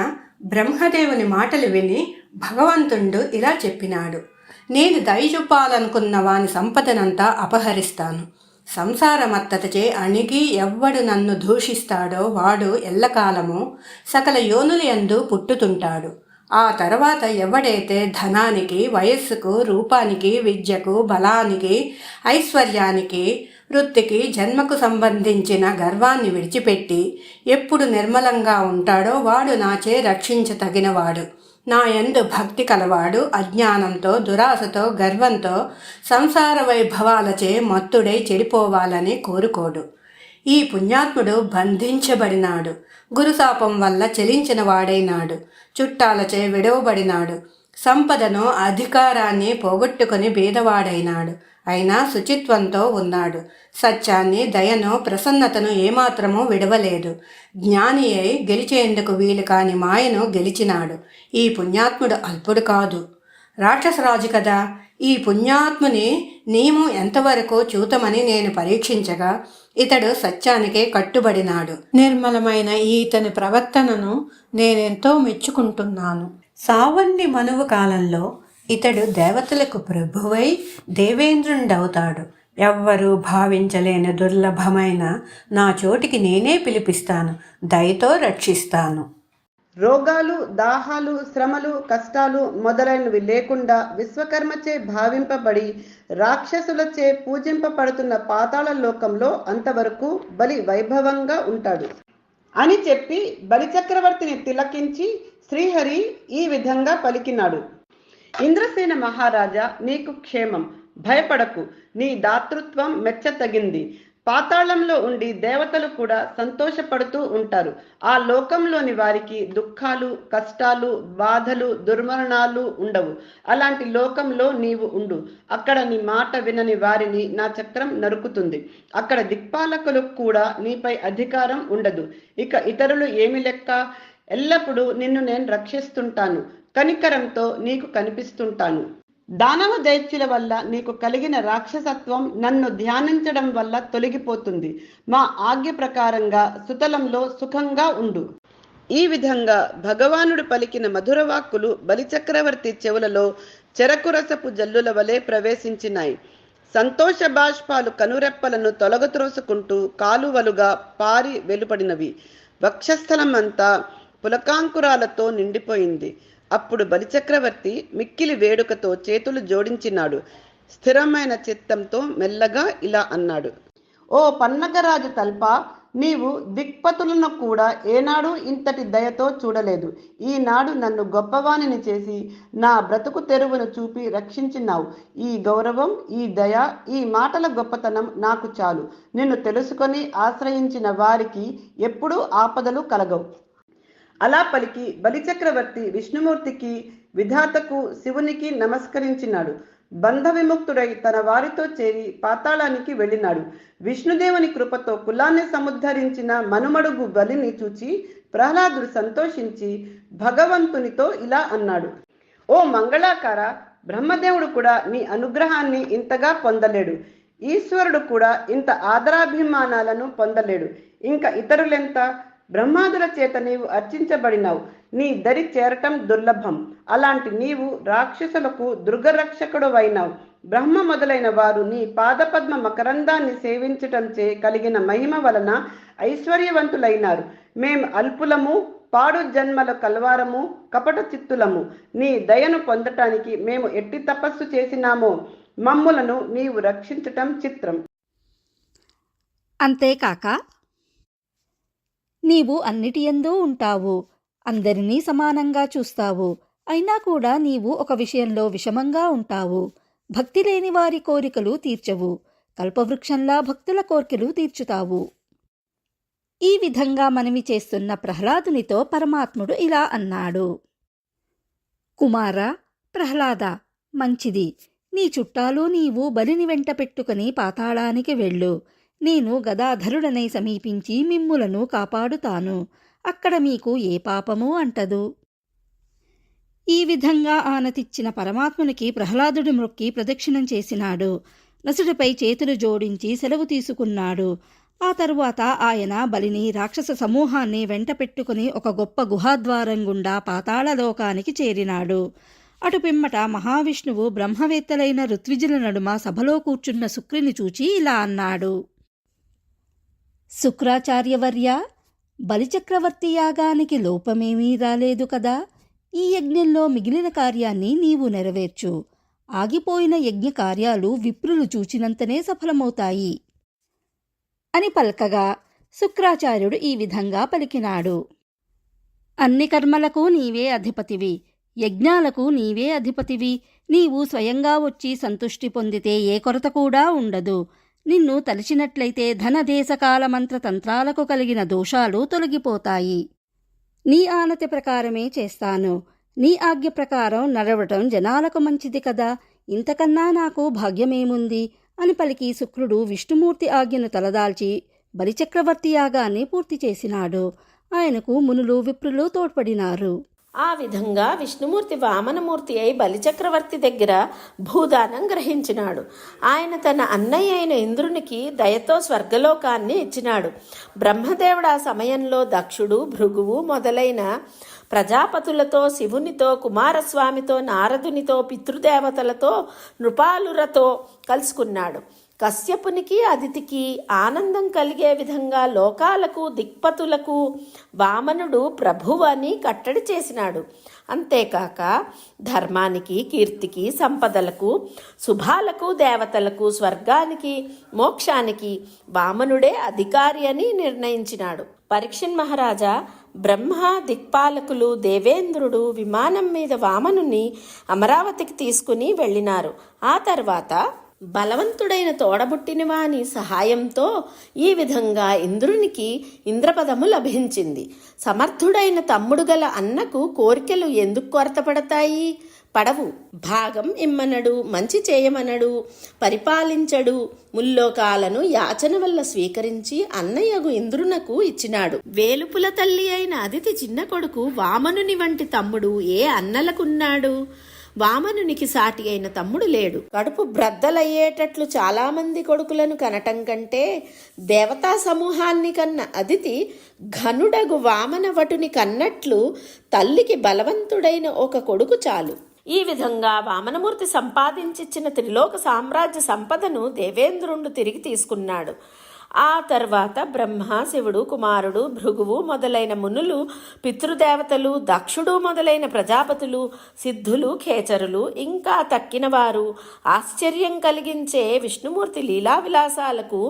బ్రహ్మదేవుని మాటలు విని భగవంతుడు ఇలా చెప్పినాడు, నేను దయచూపాలనుకున్న వాని సంపదనంతా అపహరిస్తాను. సంసారమత్తతచే అణిగి ఎవ్వడు నన్ను దూషిస్తాడో వాడు ఎల్లకాలము సకల యోనులయందు పుట్టుతుంటాడు. ఆ తర్వాత ఎవడైతే ధనానికి, వయస్సుకు, రూపానికి, విద్యకు, బలానికి, ఐశ్వర్యానికి, వృత్తికి, జన్మకు సంబంధించిన గర్వాన్ని విడిచిపెట్టి ఎప్పుడు నిర్మలంగా ఉంటాడో వాడు నాచే రక్షించతగినవాడు. నా యందు భక్తి కలవాడు అజ్ఞానంతో, దురాశతో, గర్వంతో సంసార వైభవాలచే మత్తుడై చెడిపోవాలని కోరుకోడు. ఈ పుణ్యాత్ముడు బంధించబడినాడు, గురుశాపం వల్ల చెలించిన వాడైనాడు, చుట్టాలచే విడవబడినాడు, సంపదను, అధికారాన్ని పోగొట్టుకుని బీదవాడైనాడు. అయినా శుచిత్వంతో ఉన్నాడు. సత్యాన్ని, దయను, ప్రసన్నతను ఏమాత్రమూ విడవలేదు. జ్ఞాని అయి గెలిచేందుకు వీలు కాని మాయను గెలిచినాడు. ఈ పుణ్యాత్ముడు అల్పుడు కాదు, రాక్షసరాజు కదా. ఈ పుణ్యాత్ముని నీము ఎంతవరకు చూతమని నేను పరీక్షించగా ఇతడు సత్యానికే కట్టుబడినాడు. నిర్మలమైన ఈతని ప్రవర్తనను నేనెంతో మెచ్చుకుంటున్నాను. సావల్లి మనువు కాలంలో ఇతడు దేవతలకు ప్రభువై దేవేంద్రుండవుతాడు. ఎవ్వరూ భావించలేని దుర్లభమైన నా చోటికి నేనే పిలిపిస్తాను, దయతో రక్షిస్తాను. రోగాలు, దాహాలు, శ్రమలు, కష్టాలు మొదలైనవి లేకుండా విశ్వకర్మచే భావింపబడి రాక్షసులచే పూజింపబడుతున్న పాతాళ లోకంలో అంతవరకు బలి వైభవంగా ఉంటాడు అని చెప్పి బలిచక్రవర్తిని తిలకించి శ్రీహరి ఈ విధంగా పలికినాడు. ఇంద్రసేన మహారాజా, నీకు క్షేమం, భయపడకు, నీ దాతృత్వం మెచ్చతగింది. పాతాళంలో ఉండి దేవతలు కూడా సంతోషపడుతూ ఉంటారు. ఆ లోకంలోని వారికి దుఃఖాలు, కష్టాలు, బాధలు, దుర్మరణాలు ఉండవు. అలాంటి లోకంలో నీవు ఉండు. అక్కడ నీ మాట వినని వారిని నా చక్రం నరుకుతుంది. అక్కడ దిక్పాలకులకు కూడా నీపై అధికారం ఉండదు. ఇక ఇతరులు ఏమి లెక్క? ఎల్లప్పుడూ నిన్ను నేను రక్షిస్తుంటాను, కనికరంతో నీకు కనిపిస్తుంటాను. దానవ దైత్యుల వల్ల నీకు కలిగిన రాక్షసత్వం నన్ను ధ్యానించడం వల్ల తొలగిపోతుంది. మా ఆజ్ఞ ప్రకారంగా సుతలంలో సుఖంగా ఉండు. ఈ విధంగా భగవానుడు పలికిన మధుర వాక్కులు బలిచక్రవర్తి చెవులలో చెరకురసపు జల్లుల వలె ప్రవేశించినాయి. సంతోష బాష్పాలు కనురెప్పలను తొలగత్రోసుకుంటూ కాలువలుగా పారి వెలుపడినవి. వక్షస్థలం అంతా పులకాంకురాలతో నిండిపోయింది. అప్పుడు బలిచక్రవర్తి మిక్కిలి వేడుకతో చేతులు జోడించినాడు. స్థిరమైన చిత్తంతో మెల్లగా ఇలా అన్నాడు, ఓ పన్నగరాజు తల్ప, నీవు దిక్పతులను కూడా ఏనాడు ఇంతటి దయతో చూడలేదు. ఈనాడు నన్ను గొప్పవాణిని చేసి నా బ్రతుకు తెరువును చూపి రక్షించినావు. ఈ గౌరవం, ఈ దయ, ఈ మాటల గొప్పతనం నాకు చాలు. నిన్ను తెలుసుకొని ఆశ్రయించిన వారికి ఎప్పుడూ ఆపదలు కలగవు. అలా పలికి బలిచక్రవర్తి విష్ణుమూర్తికి, విధాతకు, శివునికి నమస్కరించినాడు. బంధ విముక్తుడై తన వారితో చేరి పాతాళానికి వెళ్ళినాడు. విష్ణుదేవుని కృపతో కులాన్ని సముద్ధరించిన మనుమడుగు బలిని చూచి ప్రహ్లాదుడు సంతోషించి భగవంతునితో ఇలా అన్నాడు, ఓ మంగళాకార, బ్రహ్మదేవుడు కూడా నీ అనుగ్రహాన్ని ఇంతగా పొందలేడు. ఈశ్వరుడు కూడా ఇంత ఆదరాభిమానాలను పొందలేడు. ఇంకా ఇతరులెంత? బ్రహ్మాదుల చేత నీవు అర్చించబడినావు. నీ దరి చేరటం దుర్లభం. అలాంటి నీవు రాక్షసులకు దుర్గరక్షకుడు అయినావు. బ్రహ్మ మొదలైన వారు నీ పాదపద్మ మకరందాన్ని సేవించటంచే కలిగిన మహిమ వలన ఐశ్వర్యవంతులైనారు. మేము అల్పులము, పాడు జన్మల కల్వారము, కపట చిత్తులము. నీ దయను పొందటానికి మేము ఎట్టి తపస్సు చేసినామో మమ్ములను నీవు రక్షించటం చిత్రం. అంతేకాక నీవు అన్నిటియందు ఉంటావు, అందరినీ సమానంగా చూస్తావు. అయినా కూడా నీవు ఒక విషయంలో విషమంగా ఉంటావు. భక్తి లేని వారి కోరికలు తీర్చవు. కల్పవృక్షంలా భక్తుల కోర్కెలు తీర్చుతావు. ఈ విధంగా మనవి చేస్తున్న ప్రహ్లాదునితో పరమాత్ముడు ఇలా అన్నాడు, కుమార ప్రహ్లాద, మంచిది. నీ చుట్టాలు నీవు బలిని వెంట పెట్టుకుని పాతాళానికి వెళ్ళు. నేను గదాధరుడనై సమీపించి మిమ్ములను కాపాడుతాను. అక్కడ మీకు ఏ పాపమూ అంటదు. ఈ విధంగా ఆనతిచ్చిన పరమాత్మునికి ప్రహ్లాదుడి మ్రొక్కి ప్రదక్షిణం చేసినాడు. నసుడిపై చేతులు జోడించి సెలవు తీసుకున్నాడు. ఆ తరువాత ఆయన బలిని రాక్షస సమూహాన్ని వెంట పెట్టుకుని ఒక గొప్ప గుహాద్వారం గుండా పాతాళలోకానికి చేరినాడు. అటు పిమ్మట మహావిష్ణువు బ్రహ్మవేత్తలైన ఋత్విజుల నడుమ సభలో కూర్చున్న శుక్రుని చూచి ఇలా అన్నాడు: శుక్రాచార్యవర్య, బలిచక్రవర్తి యాగానికి లోపమేమీ రాలేదు కదా. ఈ యజ్ఞంలో మిగిలిన కార్యాన్ని నీవు నెరవేర్చు. ఆగిపోయిన యజ్ఞ కార్యాలు విప్రులు చూచినంతనే సఫలమవుతాయి అని పలకగా శుక్రాచార్యుడు ఈ విధంగా పలికినాడు: అన్ని కర్మలకు నీవే అధిపతివి, యజ్ఞాలకు నీవే అధిపతివి. నీవు స్వయంగా వచ్చి సంతుష్టి పొందితే ఏ కొరత కూడా ఉండదు. నిన్ను తలిచినట్లయితే ధన దేశకాల మంత్ర తంత్రాలకు కలిగిన దోషాలు తొలగిపోతాయి. నీ ఆనతి ప్రకారమే చేస్తాను. నీ ఆజ్ఞ ప్రకారం నడవటం జనాలకు మంచిది కదా. ఇంతకన్నా నాకు భాగ్యమేముంది అని పలికి శుక్రుడు విష్ణుమూర్తి ఆజ్ఞను తలదాల్చి బలిచక్రవర్తి యాగాన్ని పూర్తి చేసినాడు. ఆయనకు మునులు విప్రులు తోడ్పడినారు. ఆ విధంగా విష్ణుమూర్తి వామనమూర్తి అయి బలిచక్రవర్తి దగ్గర భూదానం గ్రహించినాడు. ఆయన తన అన్నయ్య అయిన ఇంద్రునికి దయతో స్వర్గలోకాన్ని ఇచ్చినాడు. బ్రహ్మదేవుడు ఆ సమయంలో దక్షుడు, భృగువు మొదలైన ప్రజాపతులతో, శివునితో, కుమారస్వామితో, నారదునితో, పితృదేవతలతో, నృపాలురతో కలుసుకున్నాడు. కశ్యపునికి, అదితికి ఆనందం కలిగే విధంగా లోకాలకు, దిక్పతులకు వామనుడు ప్రభువు అని కట్టడి చేసినాడు. అంతేకాక ధర్మానికి, కీర్తికి, సంపదలకు, శుభాలకు, దేవతలకు, స్వర్గానికి, మోక్షానికి వామనుడే అధికారి అని నిర్ణయించినాడు. పరీక్షిన్ మహారాజా, బ్రహ్మ, దిక్పాలకులు, దేవేంద్రుడు విమానం మీద వామనుని అమరావతికి తీసుకుని వెళ్ళినారు. ఆ తర్వాత బలవంతుడైన తోడబుట్టిన వాని సహాయంతో ఈ విధంగా ఇంద్రునికి ఇంద్రపదము లభించింది. సమర్థుడైన తమ్ముడు గల అన్నకు కోరికలు ఎందుకు కొరతపడతాయి? పడవు. భాగం ఇమ్మనడు, మంచి చేయమనడు, పరిపాలించడు. ముల్లోకాలను యాచన వల్ల స్వీకరించి అన్నయ్యగు ఇంద్రునకు ఇచ్చినాడు. వేలుపుల తల్లి అయిన అదితి చిన్న కొడుకు వామనుని వంటి తమ్ముడు ఏ అన్నలకున్నాడు? వామనునికి సాటి అయిన తమ్ముడు లేడు. కడుపు బ్రద్దలయ్యేటట్లు చాలామంది కొడుకులను కనటం కంటే దేవతా సమూహాన్ని కన్న అదితి ఘనుడగు వామన వటుని కన్నట్లు తల్లికి బలవంతుడైన ఒక కొడుకు చాలు. ఈ విధంగా వామనమూర్తి సంపాదించిచ్చిన త్రిలోక సామ్రాజ్య సంపదను దేవేంద్రుడు తిరిగి తీసుకున్నాడు. ఆ తర్వాత బ్రహ్మ, శివుడు, కుమారుడు, భృగువు మొదలైన మునులు, పితృదేవతలు, దక్షుడు మొదలైన ప్రజాపతులు, సిద్ధులు, ఖేచరులు, ఇంకా తక్కినవారు ఆశ్చర్యం కలిగించే విష్ణుమూర్తి లీలా విలాసాలకు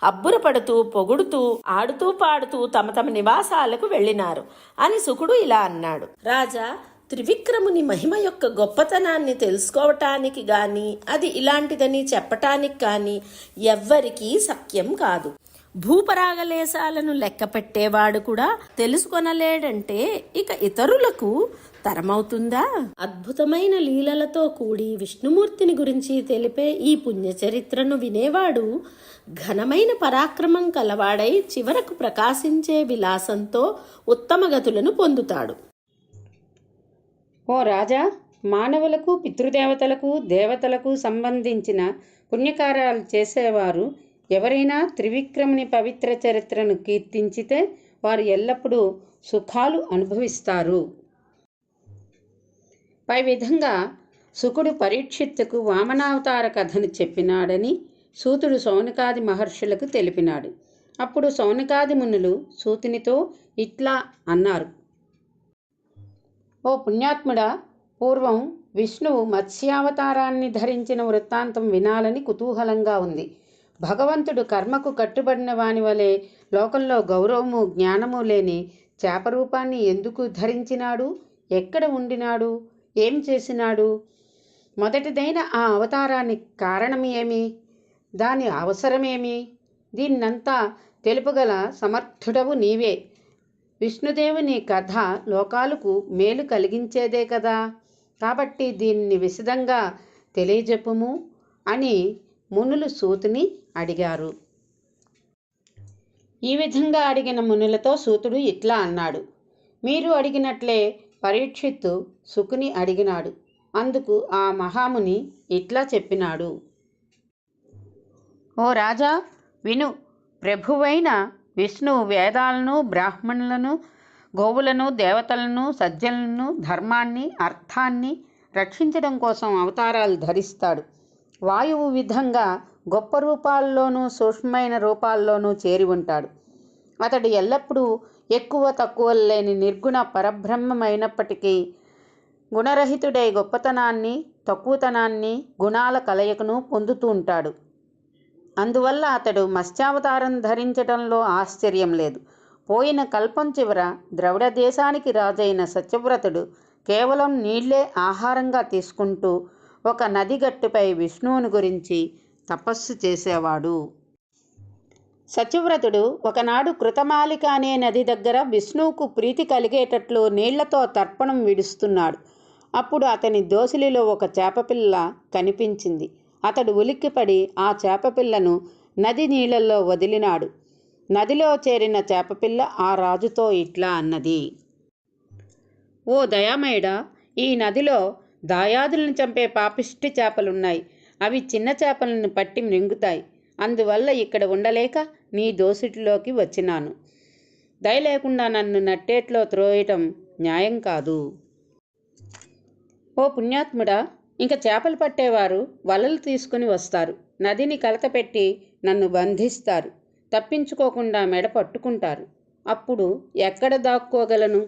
అబ్బురపడుతూ, పొగుడుతూ, ఆడుతూ పాడుతూ తమ తమ నివాసాలకు వెళ్ళినారు అని శుకుడు ఇలా అన్నాడు: రాజా, త్రివిక్రముని మహిమ యొక్క గొప్పతనాన్ని తెలుసుకోవటానికి గాని, అది ఇలాంటిదని చెప్పటానికి కానీ ఎవ్వరికీ శక్యం కాదు. భూపరాగలేశాలను లెక్క పెట్టేవాడు కూడా తెలుసుకొనలేడంటే ఇక ఇతరులకు తరమవుతుందా? అద్భుతమైన లీలలతో కూడి విష్ణుమూర్తిని గురించి తెలిపే ఈ పుణ్యచరిత్రను వినేవాడు ఘనమైన పరాక్రమం కలవాడై చివరకు ప్రకాశించే విలాసంతో ఉత్తమ గతులను పొందుతాడు. ఓ రాజా, మానవులకు, పితృదేవతలకు, దేవతలకు సంబంధించిన పుణ్యకార్యాలు చేసేవారు ఎవరైనా త్రివిక్రముని పవిత్ర చరిత్రను కీర్తించితే వారు ఎల్లప్పుడూ సుఖాలు అనుభవిస్తారు. పై విధంగా శుకుడు పరీక్షిత్తుకు వామనావతార కథను చెప్పినాడని సూతుడు శౌనకాది మహర్షులకు తెలిపినాడు. అప్పుడు శౌనకాది మునులు సూతునితో ఇట్లా అన్నారు: ఓ పుణ్యాత్ముడా, పూర్వం విష్ణువు మత్స్యావతారాన్ని ధరించిన వృత్తాంతం వినాలని కుతూహలంగా ఉంది. భగవంతుడు కర్మకు కట్టుబడిన వాని వలె లోకంలో గౌరవము, జ్ఞానము లేని చేపరూపాన్ని ఎందుకు ధరించినాడు? ఎక్కడ ఉండినాడు? ఏం చేసినాడు? మొదటిదైన ఆ అవతారానికి కారణం ఏమి? దాని అవసరమేమి? దీన్నంతా తెలుపగల సమర్థుడవు నీవే. విష్ణుదేవుని కథ లోకాలకు మేలు కలిగించేదే కదా. కాబట్టి దీన్ని విశదంగా తెలియజెప్పుము అని మునులు సూతుని అడిగారు. ఈ విధంగా అడిగిన మునులతో సూతుడు ఇట్లా అన్నాడు: మీరు అడిగినట్లే పరీక్షిత్తు శుకుని అడిగినాడు. అందుకు ఆ మహాముని ఇట్లా చెప్పినాడు: ఓ రాజా, విను. ప్రభువైన విష్ణువు వేదాలను, బ్రాహ్మణులను, గోవులను, దేవతలను, సజ్జనులను, ధర్మాన్ని, అర్థాన్ని రక్షించడం కోసం అవతారాలు ధరిస్తాడు. వాయువు విధంగా గొప్ప రూపాల్లోనూ సూక్ష్మమైన రూపాల్లోనూ చేరి ఉంటాడు. అతడు ఎల్లప్పుడూ ఎక్కువ తక్కువ లేని నిర్గుణ పరబ్రహ్మమైనప్పటికీ గుణరహితుడై గొప్పతనాన్ని, తక్కువతనాన్ని, గుణాల కలయికను పొందుతూ ఉంటాడు. అందువల్ల అతడు మత్స్యావతారం ధరించడంలో ఆశ్చర్యం లేదు. పోయిన కల్పం చివర ద్రవిడ దేశానికి రాజైన సత్యవ్రతుడు కేవలం నీళ్లే ఆహారంగా తీసుకుంటూ ఒక నది గట్టుపై విష్ణువుని గురించి తపస్సు చేసేవాడు. సత్యవ్రతుడు ఒకనాడు కృతమాలిక అనే నది దగ్గర విష్ణువుకు ప్రీతి కలిగేటట్లు నీళ్లతో తర్పణం విడుస్తున్నాడు. అప్పుడు అతని దోసిలిలో ఒక చేపపిల్ల కనిపించింది. అతడు ఉలిక్కిపడి ఆ చేపపిల్లను నది నీళ్లలో వదిలినాడు. నదిలో చేరిన చేపపిల్ల ఆ రాజుతో ఇట్లా అన్నది: ఓ దయామయుడా, ఈ నదిలో దాయాదులను చంపే పాపిష్టి చేపలున్నాయి. అవి చిన్న చేపలను పట్టి మృంగుతాయి. అందువల్ల ఇక్కడ ఉండలేక నీ దోసిటిలోకి వచ్చినాను. దయ లేకుండా నన్ను నట్టేట్లో త్రోయటం న్యాయం కాదు. ఓ పుణ్యాత్ముడా, ఇంక చేపలు పట్టేవారు వలలు తీసుకుని వస్తారు. నదిని కలతపెట్టి నన్ను బంధిస్తారు. తప్పించుకోకుండా మెడ పట్టుకుంటారు. అప్పుడు ఎక్కడ దాక్కోగలను?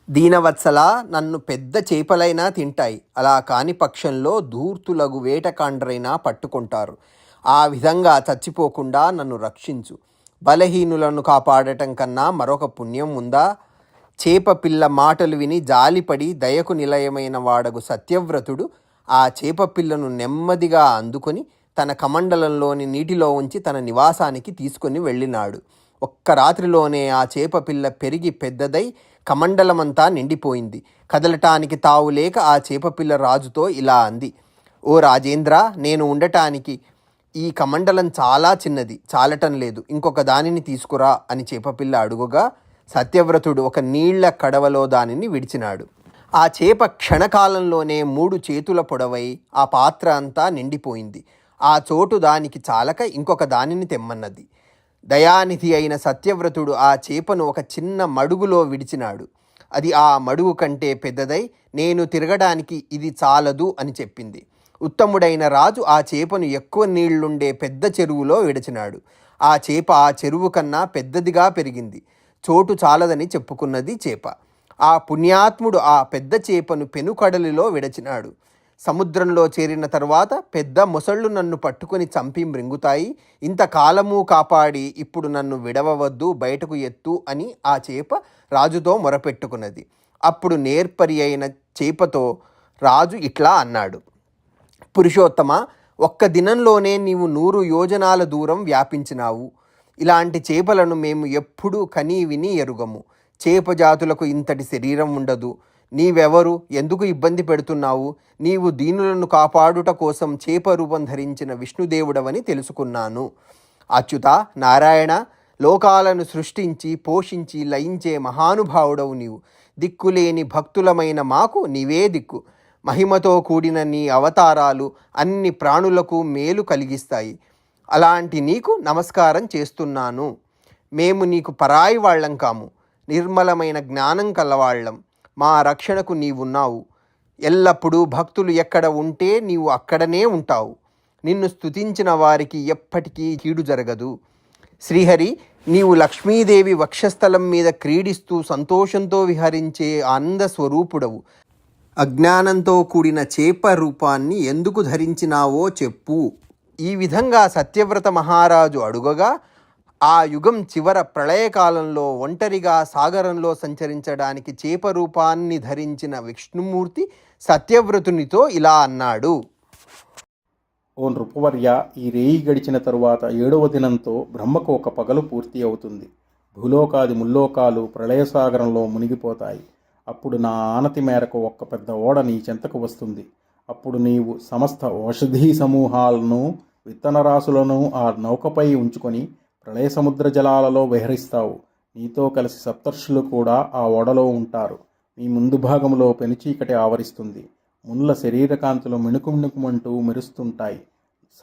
దీనవత్సల, నన్ను పెద్ద చేపలైనా తింటాయి. అలా కాని పక్షంలో ధూర్తులగు వేటకాండ్రైనా పట్టుకుంటారు. ఆ విధంగా చచ్చిపోకుండా నన్ను రక్షించు. బలహీనులను కాపాడటం కన్నా మరొక పుణ్యం ఉందా? చేప పిల్ల మాటలు విని జాలిపడి దయకు నిలయమైన వాడగు సత్యవ్రతుడు ఆ చేప పిల్లను నెమ్మదిగా అందుకొని తన కమండలంలోని నీటిలో ఉంచి తన నివాసానికి తీసుకొని వెళ్ళినాడు. ఒక్క రాత్రిలోనే ఆ చేప పిల్ల పెరిగి పెద్దదై కమండలమంతా నిండిపోయింది. కదలటానికి తావు లేక ఆ చేపపిల్ల రాజుతో ఇలా అంది: ఓ రాజేంద్ర, నేను ఉండటానికి ఈ కమండలం చాలా చిన్నది, చాలటం లేదు. ఇంకొక దానిని తీసుకురా అని చేపపిల్ల అడుగుగా సత్యవ్రతుడు ఒక నీళ్ల కడవలో దానిని విడిచినాడు. ఆ చేప క్షణకాలంలోనే 3 చేతుల పొడవై ఆ పాత్ర అంతా నిండిపోయింది. ఆ చోటు దానికి చాలక ఇంకొక దానిని తెమ్మన్నది. దయానిధి అయిన సత్యవ్రతుడు ఆ చేపను ఒక చిన్న మడుగులో విడిచినాడు. అది ఆ మడుగు కంటే పెద్దదై నేను తిరగడానికి ఇది చాలదు అని చెప్పింది. ఉత్తముడైన రాజు ఆ చేపను ఎక్కువ నీళ్లుండే పెద్ద చెరువులో విడిచినాడు. ఆ చేప ఆ చెరువు కన్నా పెద్దదిగా పెరిగింది. చోటు చాలదని చెప్పుకున్నది చేప. ఆ పుణ్యాత్ముడు ఆ పెద్ద చేపను పెనుకడలిలో విడచినాడు. సముద్రంలో చేరిన తర్వాత పెద్ద మొసళ్ళు నన్ను పట్టుకొని చంపి మృంగుతాయి. ఇంతకాలము కాపాడి ఇప్పుడు నన్ను విడవవద్దు, బయటకు ఎత్తు అని ఆ చేప రాజుతో మొరపెట్టుకున్నది. అప్పుడు నేర్పరి అయిన చేపతో రాజు ఇట్లా అన్నాడు: పురుషోత్తమ, ఒక్క దినంలోనే నీవు 100 యోజనాల దూరం వ్యాపించినావు. ఇలాంటి చేపలను మేము ఎప్పుడూ కనీ విని ఎరుగము. చేప జాతులకు ఇంతటి శరీరం ఉండదు. నీవెవరు? ఎందుకు ఇబ్బంది పెడుతున్నావు? నీవు దీనులను కాపాడుట కోసం చేప రూపం ధరించిన విష్ణుదేవుడవని తెలుసుకున్నాను. అచ్యుత, నారాయణ, లోకాలను సృష్టించి పోషించి లయించే మహానుభావుడవు నీవు. దిక్కులేని భక్తులమైన మాకు నీవే దిక్కు. మహిమతో కూడిన నీ అవతారాలు అన్ని ప్రాణులకు మేలు కలిగిస్తాయి. అలాంటి నీకు నమస్కారం చేస్తున్నాను. మేము నీకు పరాయి వాళ్ళం కాము. నిర్మలమైన జ్ఞానం కలవాళ్ళం. మా రక్షణకు నీవున్నావు. ఎల్లప్పుడూ భక్తులు ఎక్కడ ఉంటే నీవు అక్కడనే ఉంటావు. నిన్ను స్తుతించిన వారికి ఎప్పటికీ కీడు జరగదు. శ్రీహరి, నీవు లక్ష్మీదేవి వక్షస్థలం మీద క్రీడిస్తూ సంతోషంతో విహరించే ఆనంద స్వరూపుడవు. అజ్ఞానంతో కూడిన చేప రూపాన్ని ఎందుకు ధరించినావో చెప్పు. ఈ విధంగా సత్యవ్రత మహారాజు అడుగగా ఆ యుగం చివర ప్రళయకాలంలో ఒంటరిగా సాగరంలో సంచరించడానికి చేప రూపాన్ని ధరించిన విష్ణుమూర్తి సత్యవ్రతునితో ఇలా అన్నాడు: ఓ నృపవర్య, ఈ రేయి గడిచిన తరువాత 7వ దినంతో బ్రహ్మకు ఒక పగలు పూర్తి అవుతుంది. భూలోకాది ముల్లోకాలు ప్రళయసాగరంలో మునిగిపోతాయి. అప్పుడు నా ఆనతి మేరకు ఒక్క పెద్ద ఓడ నీ చెంతకు వస్తుంది. అప్పుడు నీవు సమస్త ఔషధీ సమూహాలను, విత్తనరాశులను ఆ నౌకపై ఉంచుకొని ప్రళయ సముద్ర జలాలలో విహరిస్తావు. నీతో కలిసి సప్తర్షులు కూడా ఆ ఓడలో ఉంటారు. మీ ముందు భాగంలో పెనుచీకటి ఆవరిస్తుంది. ముళ్ళ శరీరకాంతులు మిణుకుమిణుకుమంటూ మెరుస్తుంటాయి.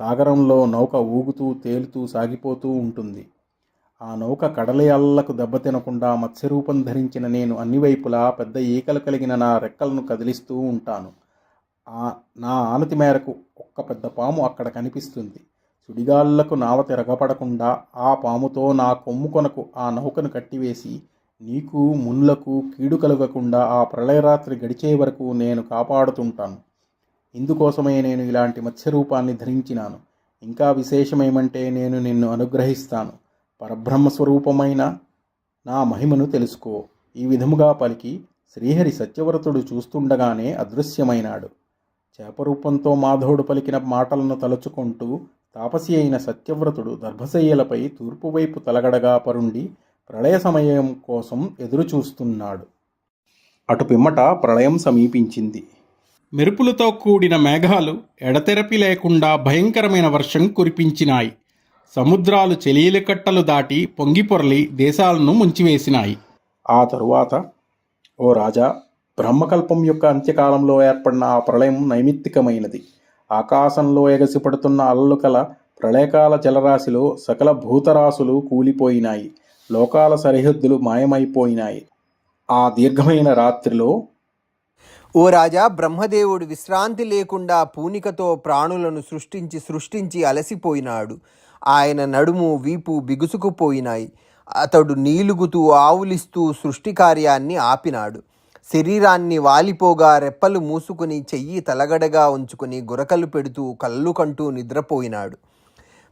సాగరంలో నౌక ఊగుతూ తేలుతూ సాగిపోతూ ఉంటుంది. ఆ నౌక కడలయాళ్లకు దెబ్బతినకుండా మత్స్యరూపం ధరించిన నేను అన్ని వైపులా పెద్ద ఈకలు కలిగిన నా రెక్కలను కదిలిస్తూ ఉంటాను. నా ఆనతి మేరకు ఒక్క పెద్ద పాము అక్కడ కనిపిస్తుంది. సుడిగాళ్లకు నావ తిరగపడకుండా ఆ పాముతో నా కొమ్ము కొనకు ఆ నౌకను కట్టివేసి నీకు మునులకు కీడు కలగకుండా ఆ ప్రళయరాత్రి గడిచే వరకు నేను కాపాడుతుంటాను. ఇందుకోసమే నేను ఇలాంటి మత్స్యరూపాన్ని ధరించినాను. ఇంకా విశేషమేమంటే నేను నిన్ను అనుగ్రహిస్తాను. పరబ్రహ్మస్వరూపమైన నా మహిమను తెలుసుకో. ఈ విధముగా పలికి శ్రీహరి సత్యవ్రతుడు చూస్తుండగానే అదృశ్యమైనాడు. చేపరూపంతో మాధవుడు పలికిన మాటలను తలుచుకుంటూ తాపసి అయిన సత్యవ్రతుడు దర్భశయ్యలపై తూర్పువైపు తలగడగా పరుండి ప్రళయ సమయం కోసం ఎదురుచూస్తున్నాడు. అటు పిమ్మట ప్రళయం సమీపించింది. మెరుపులతో కూడిన మేఘాలు ఎడతెరపి లేకుండా భయంకరమైన వర్షం కురిపించినాయి. సముద్రాలు చెలీలకట్టలు దాటి పొంగిపొరలి దేశాలను ముంచివేసినాయి. ఆ తరువాత, ఓ రాజా, బ్రహ్మకల్పం యొక్క అంత్యకాలంలో ఏర్పడిన ఆ ప్రళయం నైమిత్తికమైనది. ఆకాశంలో ఎగసిపడుతున్న అలలు కల ప్రళయకాల జలరాశిలో సకల భూతరాశులు కూలిపోయినాయి. లోకాల సరిహద్దులు మాయమైపోయినాయి. ఆ దీర్ఘమైన రాత్రిలో, ఓ రాజా, బ్రహ్మదేవుడు విశ్రాంతి లేకుండా పూనికతో ప్రాణులను సృష్టించి అలసిపోయినాడు. ఆయన నడుము వీపు బిగుసుకుపోయినాయి. అతడు నీలుగుతూ ఆవులిస్తూ సృష్టి కార్యాన్ని ఆపినాడు. శరీరాన్ని వాలిపోగా రెప్పలు మూసుకుని చెయ్యి తలగడగా ఉంచుకుని గురకలు పెడుతూ కళ్ళు కంటూ నిద్రపోయినాడు.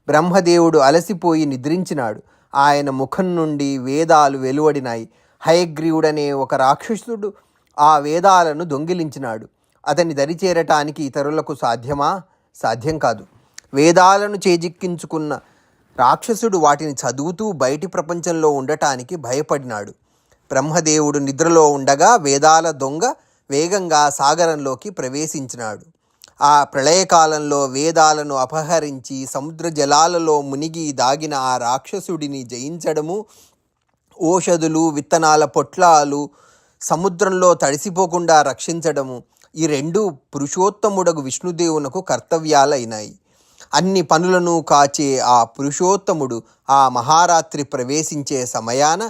బ్రహ్మదేవుడు అలసిపోయి నిద్రించినాడు. ఆయన ముఖం నుండి వేదాలు వెలువడినాయి. హయగ్రీవుడనే ఒక రాక్షసుడు ఆ వేదాలను దొంగిలించినాడు. అతని దరిచేరటానికి ఇతరులకు సాధ్యమా? సాధ్యం కాదు. వేదాలను చేజిక్కించుకున్న రాక్షసుడు వాటిని చదువుతూ బయటి ప్రపంచంలో ఉండటానికి భయపడినాడు. బ్రహ్మదేవుడు నిద్రలో ఉండగా వేదాల దొంగ వేగంగా సాగరంలోకి ప్రవేశించినాడు. ఆ ప్రళయకాలంలో వేదాలను అపహరించి సముద్ర జలాలలో మునిగి దాగిన ఆ రాక్షసుడిని జయించడము, ఓషధులు, విత్తనాల పొట్లాలు సముద్రంలో తడిసిపోకుండా రక్షించడము, ఈ రెండు పురుషోత్తముడగు విష్ణుదేవునకు కర్తవ్యాలైనాయి. అన్ని పనులను కాచే ఆ పురుషోత్తముడు ఆ మహారాత్రి ప్రవేశించే సమయాన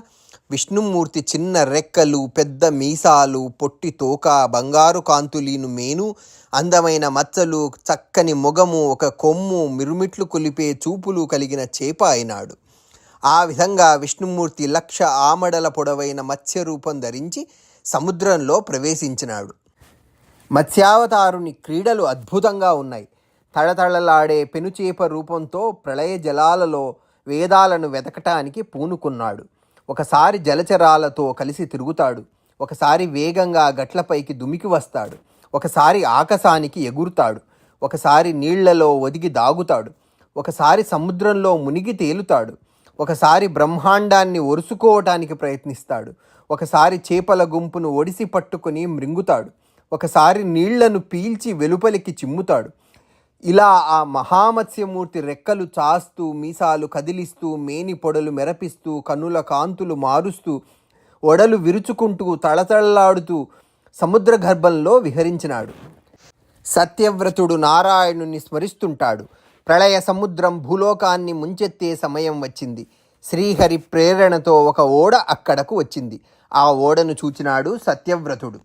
విష్ణుమూర్తి చిన్న రెక్కలు, పెద్ద మీసాలు, పొట్టి తోక, బంగారు కాంతులీను మేను, అందమైన మచ్చలు, చక్కని మొగము, ఒక కొమ్ము, మిరుమిట్లు కొలిపే చూపులు కలిగిన చేప అయినాడు. ఆ విధంగా విష్ణుమూర్తి 1,00,000 ఆమడల పొడవైన మత్స్యరూపం ధరించి సముద్రంలో ప్రవేశించినాడు. మత్స్యావతారుని క్రీడలు అద్భుతంగా ఉన్నాయి. తళతళలాడే పెనుచేప రూపంతో ప్రళయ జలాలలో వేదాలను వెతకటానికి పూనుకున్నాడు. ఒకసారి జలచరాలతో కలిసి తిరుగుతాడు. ఒకసారి వేగంగా గట్లపైకి దుమికి వస్తాడు. ఒకసారి ఆకాశానికి ఎగురుతాడు. ఒకసారి నీళ్లలో ఒదిగి దాగుతాడు. ఒకసారి సముద్రంలో మునిగి తేలుతాడు. ఒకసారి బ్రహ్మాండాన్ని ఒరుసుకోవటానికి ప్రయత్నిస్తాడు. ఒకసారి చేపల గుంపును ఒడిసి పట్టుకుని మృంగుతాడు. ఒకసారి నీళ్లను పీల్చి వెలుపలికి చిమ్ముతాడు. ఇలా ఆ మహామత్స్యమూర్తి రెక్కలు చాస్తూ, మీసాలు కదిలిస్తూ, మేని పొడలు మెరపిస్తూ, కన్నుల కాంతులు మారుస్తూ, ఒడలు విరుచుకుంటూ, తళతళలాడుతూ సముద్ర గర్భంలో విహరించినాడు. సత్యవ్రతుడు నారాయణుని స్మరిస్తుంటాడు. ప్రళయ సముద్రం భూలోకాన్ని ముంచెత్తే సమయం వచ్చింది. శ్రీహరి ప్రేరణతో ఒక ఓడ అక్కడకు వచ్చింది. ఆ ఓడను చూచినాడు సత్యవ్రతుడు.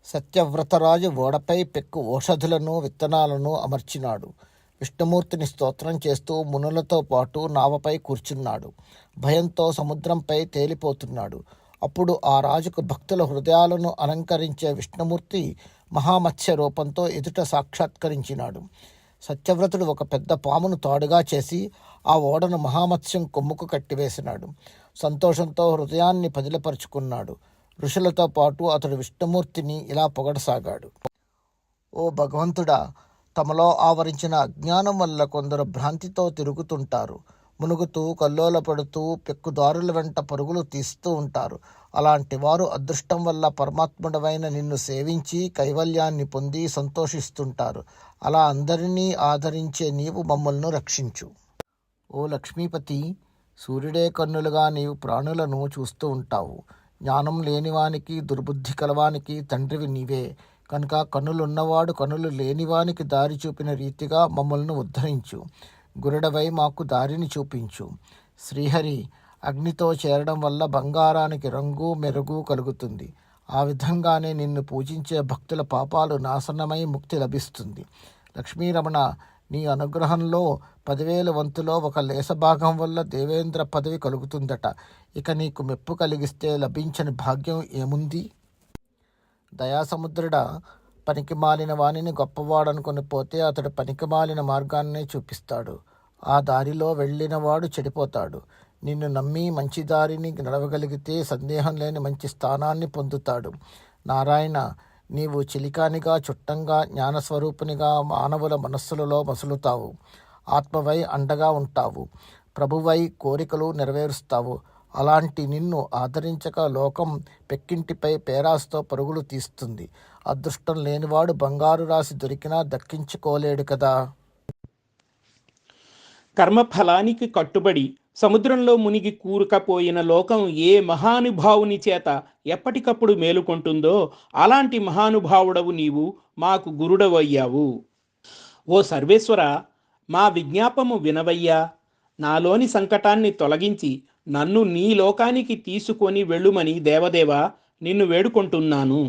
సత్యవ్రతరాజు ఓడపై పెక్కు ఓషధులను, విత్తనాలను అమర్చినాడు. విష్ణుమూర్తిని స్తోత్రం చేస్తూ మునులతో పాటు నావపై కూర్చున్నాడు. భయంతో సముద్రంపై తేలిపోతున్నాడు. అప్పుడు ఆ రాజుకు భక్తుల హృదయాలను అలంకరించే విష్ణుమూర్తి మహామత్స్య రూపంతో ఎదుట సాక్షాత్కరించినాడు. సత్యవ్రతుడు ఒక పెద్ద పామును తాడుగా చేసి ఆ ఓడను మహామత్స్యం కొమ్ముకు కట్టివేసినాడు. సంతోషంతో హృదయాన్ని పదిలపరుచుకున్నాడు. ఋషులతో పాటు అతడు విష్ణుమూర్తిని ఇలా పొగడసాగాడు. ఓ భగవంతుడా, తమలో ఆవరించిన అజ్ఞానం వల్ల కొందరు భ్రాంతితో తిరుగుతుంటారు. మునుగుతూ, కల్లోలపడుతూ, పెక్కుదారుల వెంట పరుగులు తీస్తూ ఉంటారు. అలాంటి వారు అదృష్టం వల్ల పరమాత్ముడవైన నిన్ను సేవించి కైవల్యాన్ని పొంది సంతోషిస్తుంటారు. అలా అందరినీ ఆదరించే నీవు మమ్మల్ని రక్షించు. ఓ లక్ష్మీపతి, సూర్యుడే కన్నులుగా నీవు ప్రాణులను చూస్తూ ఉంటావు. జ్ఞానం లేనివానికి, దుర్బుద్ధి కలవానికి తండ్రివి నీవే. కనుక కన్నులున్నవాడు కన్నులు లేనివానికి దారి చూపిన రీతిగా మమ్మల్ని ఉద్ధరించు. గురుడవై మాకు దారిని చూపించు. శ్రీహరి అగ్నితో చేరడం వల్ల బంగారానికి రంగు మెరుగు కలుగుతుంది. ఆ విధంగానే నిన్ను పూజించే భక్తుల పాపాలు నాశనమై ముక్తి లభిస్తుంది. లక్ష్మీరమణ, నీ అనుగ్రహంలో 10,000 వంతులో ఒక లేసభాగం వల్ల దేవేంద్ర పదవి కలుగుతుందట. ఇక నీకు మెప్పు కలిగిస్తే లభించని భాగ్యం ఏముంది? దయాసముద్రుడా, పనికిమాలిన వాణిని గొప్పవాడనుకొని పోతే అతడు పనికిమాలిన మార్గాన్నే చూపిస్తాడు. ఆ దారిలో వెళ్ళినవాడు చెడిపోతాడు. నిన్ను నమ్మి మంచి దారిని నడవగలిగితే సందేహం లేని మంచి స్థానాన్ని పొందుతాడు. నారాయణ, నీవు చిలికానిగా, చుట్టంగా, జ్ఞానస్వరూపునిగా మానవుల మనస్సులలో మసులుతావు. ఆత్మవై అండగా ఉంటావు. ప్రభువై కోరికలు నెరవేరుస్తావు. అలాంటి నిన్ను ఆదరించక లోకం పెక్కింటిపై పేరాస్తో పరుగులు తీస్తుంది. అదృష్టం లేనివాడు బంగారు రాశి దొరికినా దక్కించుకోలేడు కదా. కర్మఫలానికి కట్టుబడి సముద్రంలో మునిగి కూరుకపోయిన లోకం ఏ మహానుభావుని చేత ఎప్పటికప్పుడు మేలుకొంటుందో అలాంటి మహానుభావుడవు నీవు మాకు గురుడవయ్యావు. ఓ సర్వేశ్వర, మా విజ్ఞాపము వినవయ్యా. నాలోని సంకటాన్ని తొలగించి నన్ను నీ లోకానికి తీసుకొని వెళ్ళుమని దేవదేవ నిన్ను వేడుకుంటున్నాను.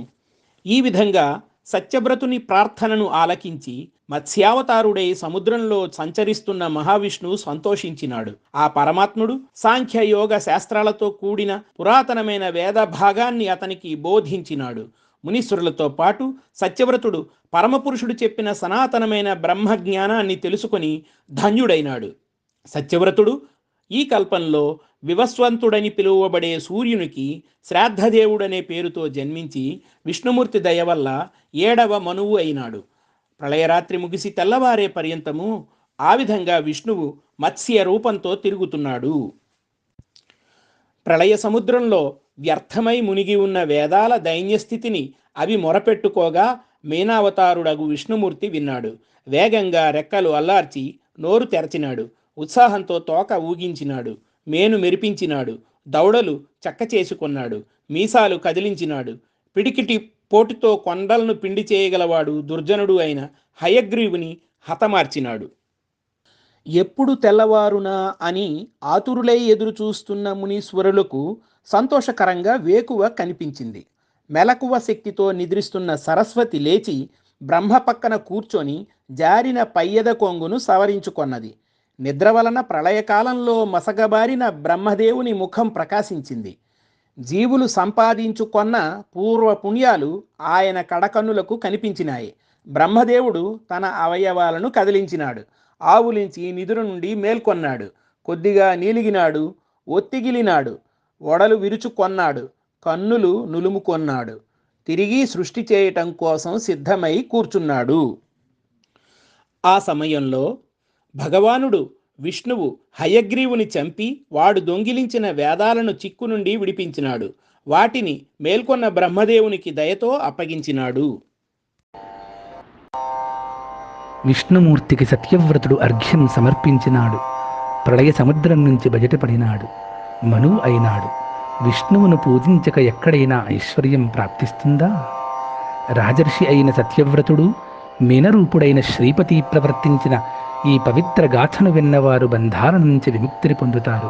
ఈ విధంగా సత్యవ్రతుని ప్రార్థనను ఆలకించి మత్స్యావతారుడై సముద్రంలో సంచరిస్తున్న మహావిష్ణువు సంతోషించినాడు. ఆ పరమాత్ముడు సాంఖ్యయోగ శాస్త్రాలతో కూడిన పురాతనమైన వేద భాగాన్ని అతనికి బోధించినాడు. మునీశ్వరులతో పాటు సత్యవ్రతుడు పరమపురుషుడు చెప్పిన సనాతనమైన బ్రహ్మజ్ఞానాన్ని తెలుసుకొని ధన్యుడైనాడు. సత్యవ్రతుడు ఈ కల్పంలో వివస్వంతుడని పిలువబడే సూర్యునికి శ్రాద్ధదేవుడనే పేరుతో జన్మించి విష్ణుమూర్తి దయ వల్ల 7వ మనువు అయినాడు. ప్రళయరాత్రి ముగిసి తెల్లవారే పర్యంతము ఆ విధంగా విష్ణువు మత్స్య రూపంతో తిరుగుతున్నాడు. ప్రళయ సముద్రంలో వ్యర్థమై మునిగి ఉన్న వేదాల దైన్యస్థితిని అవి మొరపెట్టుకోగా మీనావతారుడగు విష్ణుమూర్తి విన్నాడు. వేగంగా రెక్కలు అల్లార్చి నోరు తెరచినాడు. ఉత్సాహంతో తోక ఊగించినాడు. మేను మెరిపించినాడు. దౌడలు చక్క చేసుకున్నాడు. మీసాలు కదిలించినాడు. పిడికిటి పోటుతో కొండలను పిండి చేయగలవాడు దుర్జనుడు అయిన హయగ్రీవుని హతమార్చినాడు. ఎప్పుడు తెల్లవారునా అని ఆతురులై ఎదురు చూస్తున్న మునీశ్వరులకు సంతోషకరంగా వేకువ కనిపించింది. మెలకువ శక్తితో నిద్రిస్తున్న సరస్వతి లేచి బ్రహ్మ పక్కన కూర్చొని జారిన పయ్యద కొంగును సవరించుకొన్నది. నిద్ర వలన ప్రళయకాలంలో మసగబారిన బ్రహ్మదేవుని ముఖం ప్రకాశించింది. జీవులు సంపాదించుకొన్న పూర్వ పుణ్యాలు ఆయన కడకన్నులకు కనిపించినాయి. బ్రహ్మదేవుడు తన అవయవాలను కదిలించినాడు. ఆవులించి నిద్ర నుండి మేల్కొన్నాడు. కొద్దిగా నీలిగినాడు. ఒత్తిగిలినాడు. ఒడలు విరుచుకొన్నాడు. కన్నులు నులుముకొన్నాడు. తిరిగి సృష్టి చేయటం కోసం సిద్ధమై కూర్చున్నాడు. ఆ సమయంలో భగవానుడు విష్ణువు హయగ్రీవుని చంపి వాడు దొంగిలించిన వేదాలను చిక్కు నుండి విడిపించినాడు. వాటిని మేల్కొన్న బ్రహ్మదేవునికి దయతో అప్పగించినాడు. విష్ణుమూర్తికి సత్యవ్రతుడు అర్ఘ్యం సమర్పించినాడు. ప్రళయ సముద్రం నుంచి బయటపడినాడు. మనువు అయినాడు. విష్ణువును పూజించక ఎక్కడైనా ఐశ్వర్యం ప్రాప్తిస్తుందా? రాజర్షి అయిన సత్యవ్రతుడు మీనరూపుడైన శ్రీపతి ప్రవర్తించిన ఈ పవిత్ర గాథను విన్నవారు బంధాల నుంచి విముక్తిని పొందుతారు.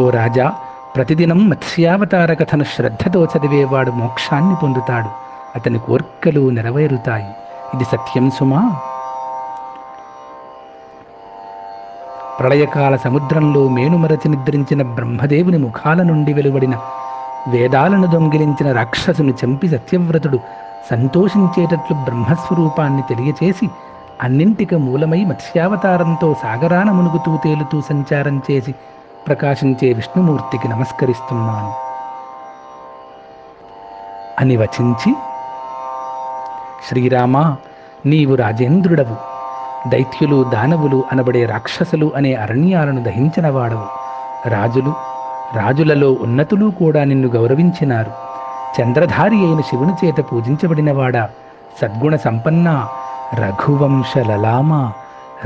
ఓ రాజా, ప్రతిదినం మత్స్యావతార కథను శ్రద్ధతో చదివేవాడు మోక్షాన్ని పొందుతాడు. అతని కోర్కెలు నెరవేరుతాయి. ఇది సత్యం సుమా. ప్రళయకాల సముద్రంలో మేనుమరచి నిద్రించిన బ్రహ్మదేవుని ముఖాల నుండి వెలువడిన వేదాలను దొంగిలించిన రాక్షసుని చంపి సత్యవ్రతుడు సంతోషించేటట్లు బ్రహ్మస్వరూపాన్ని తెలియచేసి అన్నింటికి మూలమై మత్స్యావతారంతో సాగరాన మునుగుతూ తేలుతూ సంచారం చేసి ప్రకాశించే విష్ణుమూర్తికి నమస్కరిస్తున్నాను అని వచించి, శ్రీరామా, నీవు రాజేంద్రుడవు. దైత్యులు, దానవులు అనబడే రాక్షసులు అనే అరణ్యాలను దహించినవాడవు. రాజులలో ఉన్నతులు కూడా నిన్ను గౌరవించినారు. చంద్రధారి అయిన శివుని చేత పూజించబడినవాడా, సద్గుణ సంపన్న రఘువంశ లలామ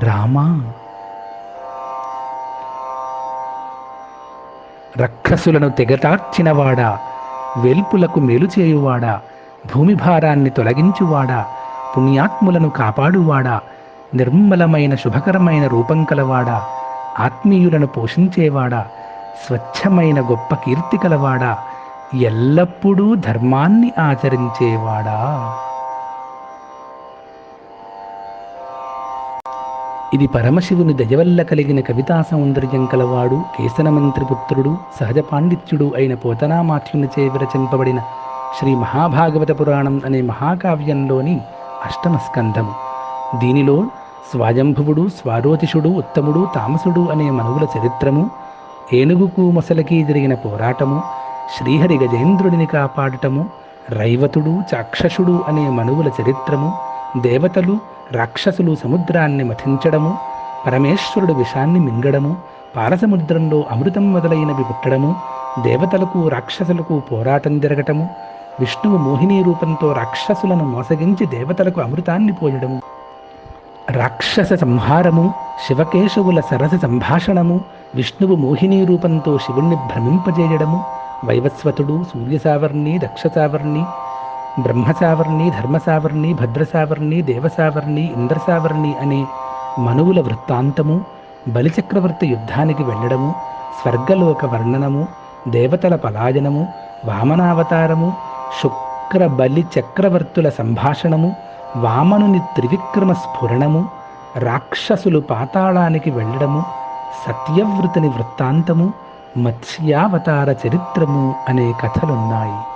రామా. రక్షసులను తెగటార్చినవాడా, వెల్పులకు మేలు చేయువాడా, భూమి భారాన్ని తొలగించువాడా, పుణ్యాత్ములను కాపాడువాడా, నిర్మలమైన శుభకరమైన రూపం కలవాడా, ఆత్మీయులను పోషించేవాడా, స్వచ్ఛమైన గొప్ప కీర్తి కలవాడా, ఎల్లప్పుడూ ధర్మాన్ని ఆచరించేవాడా. ఇది పరమశివుని దయవల్ల కలిగిన కవితా సౌందర్యం కలవాడు, కేసనమంత్రి పుత్రుడు, సహజ పాండిత్యుడు అయిన పోతనామాత్యునిచే విరచింపబడిన శ్రీ మహాభాగవత పురాణం అనే మహాకావ్యంలోని అష్టమ స్కంధము. దీనిలో స్వయంభువుడు, స్వారోచిషుడు, ఉత్తముడు, తామసుడు అనే మనువుల చరిత్రము, ఏనుగుకు మొసలకి జరిగిన పోరాటము, శ్రీహరి గజేంద్రుడిని కాపాడటము, రైవతుడు, చాక్షసుడు అనే మనువుల చరిత్రము, దేవతలు, రాక్షసులు సముద్రాన్ని మథించడము, పరమేశ్వరుడు విషాన్ని మింగడము, పాలసముద్రంలో అమృతం మొదలైనవి పుట్టడము, దేవతలకు రాక్షసులకు పోరాటం జరగటము, విష్ణువు మోహిని రూపంతో రాక్షసులను మోసగించి దేవతలకు అమృతాన్ని పోయడము, రాక్షస సంహారము, శివకేశవుల సరస సంభాషణము, విష్ణువు మోహిని రూపంతో శివుణ్ణి భ్రమింపజేయడము, వైవస్వతుడు, సూర్యసావర్ణి, దక్షసావర్ణి, బ్రహ్మసావర్ణి, ధర్మసావర్ణి, భద్రసావర్ణి, దేవసావర్ణి, ఇంద్రసావర్ణి అనే మనువుల వృత్తాంతము, బలిచక్రవర్తి యుద్ధానికి వెళ్ళడము, స్వర్గలోక వర్ణనము, దేవతల పలాయనము, వామనావతారము, శుక్ర బలి చక్రవర్తుల సంభాషణము, వామనుని త్రివిక్రమ స్ఫురణము, రాక్షసులు పాతాళానికి వెళ్ళడము, సత్యవ్రతుని వృత్తాంతము, మత్స్యావతార చరిత్రము అనే కథలున్నాయి.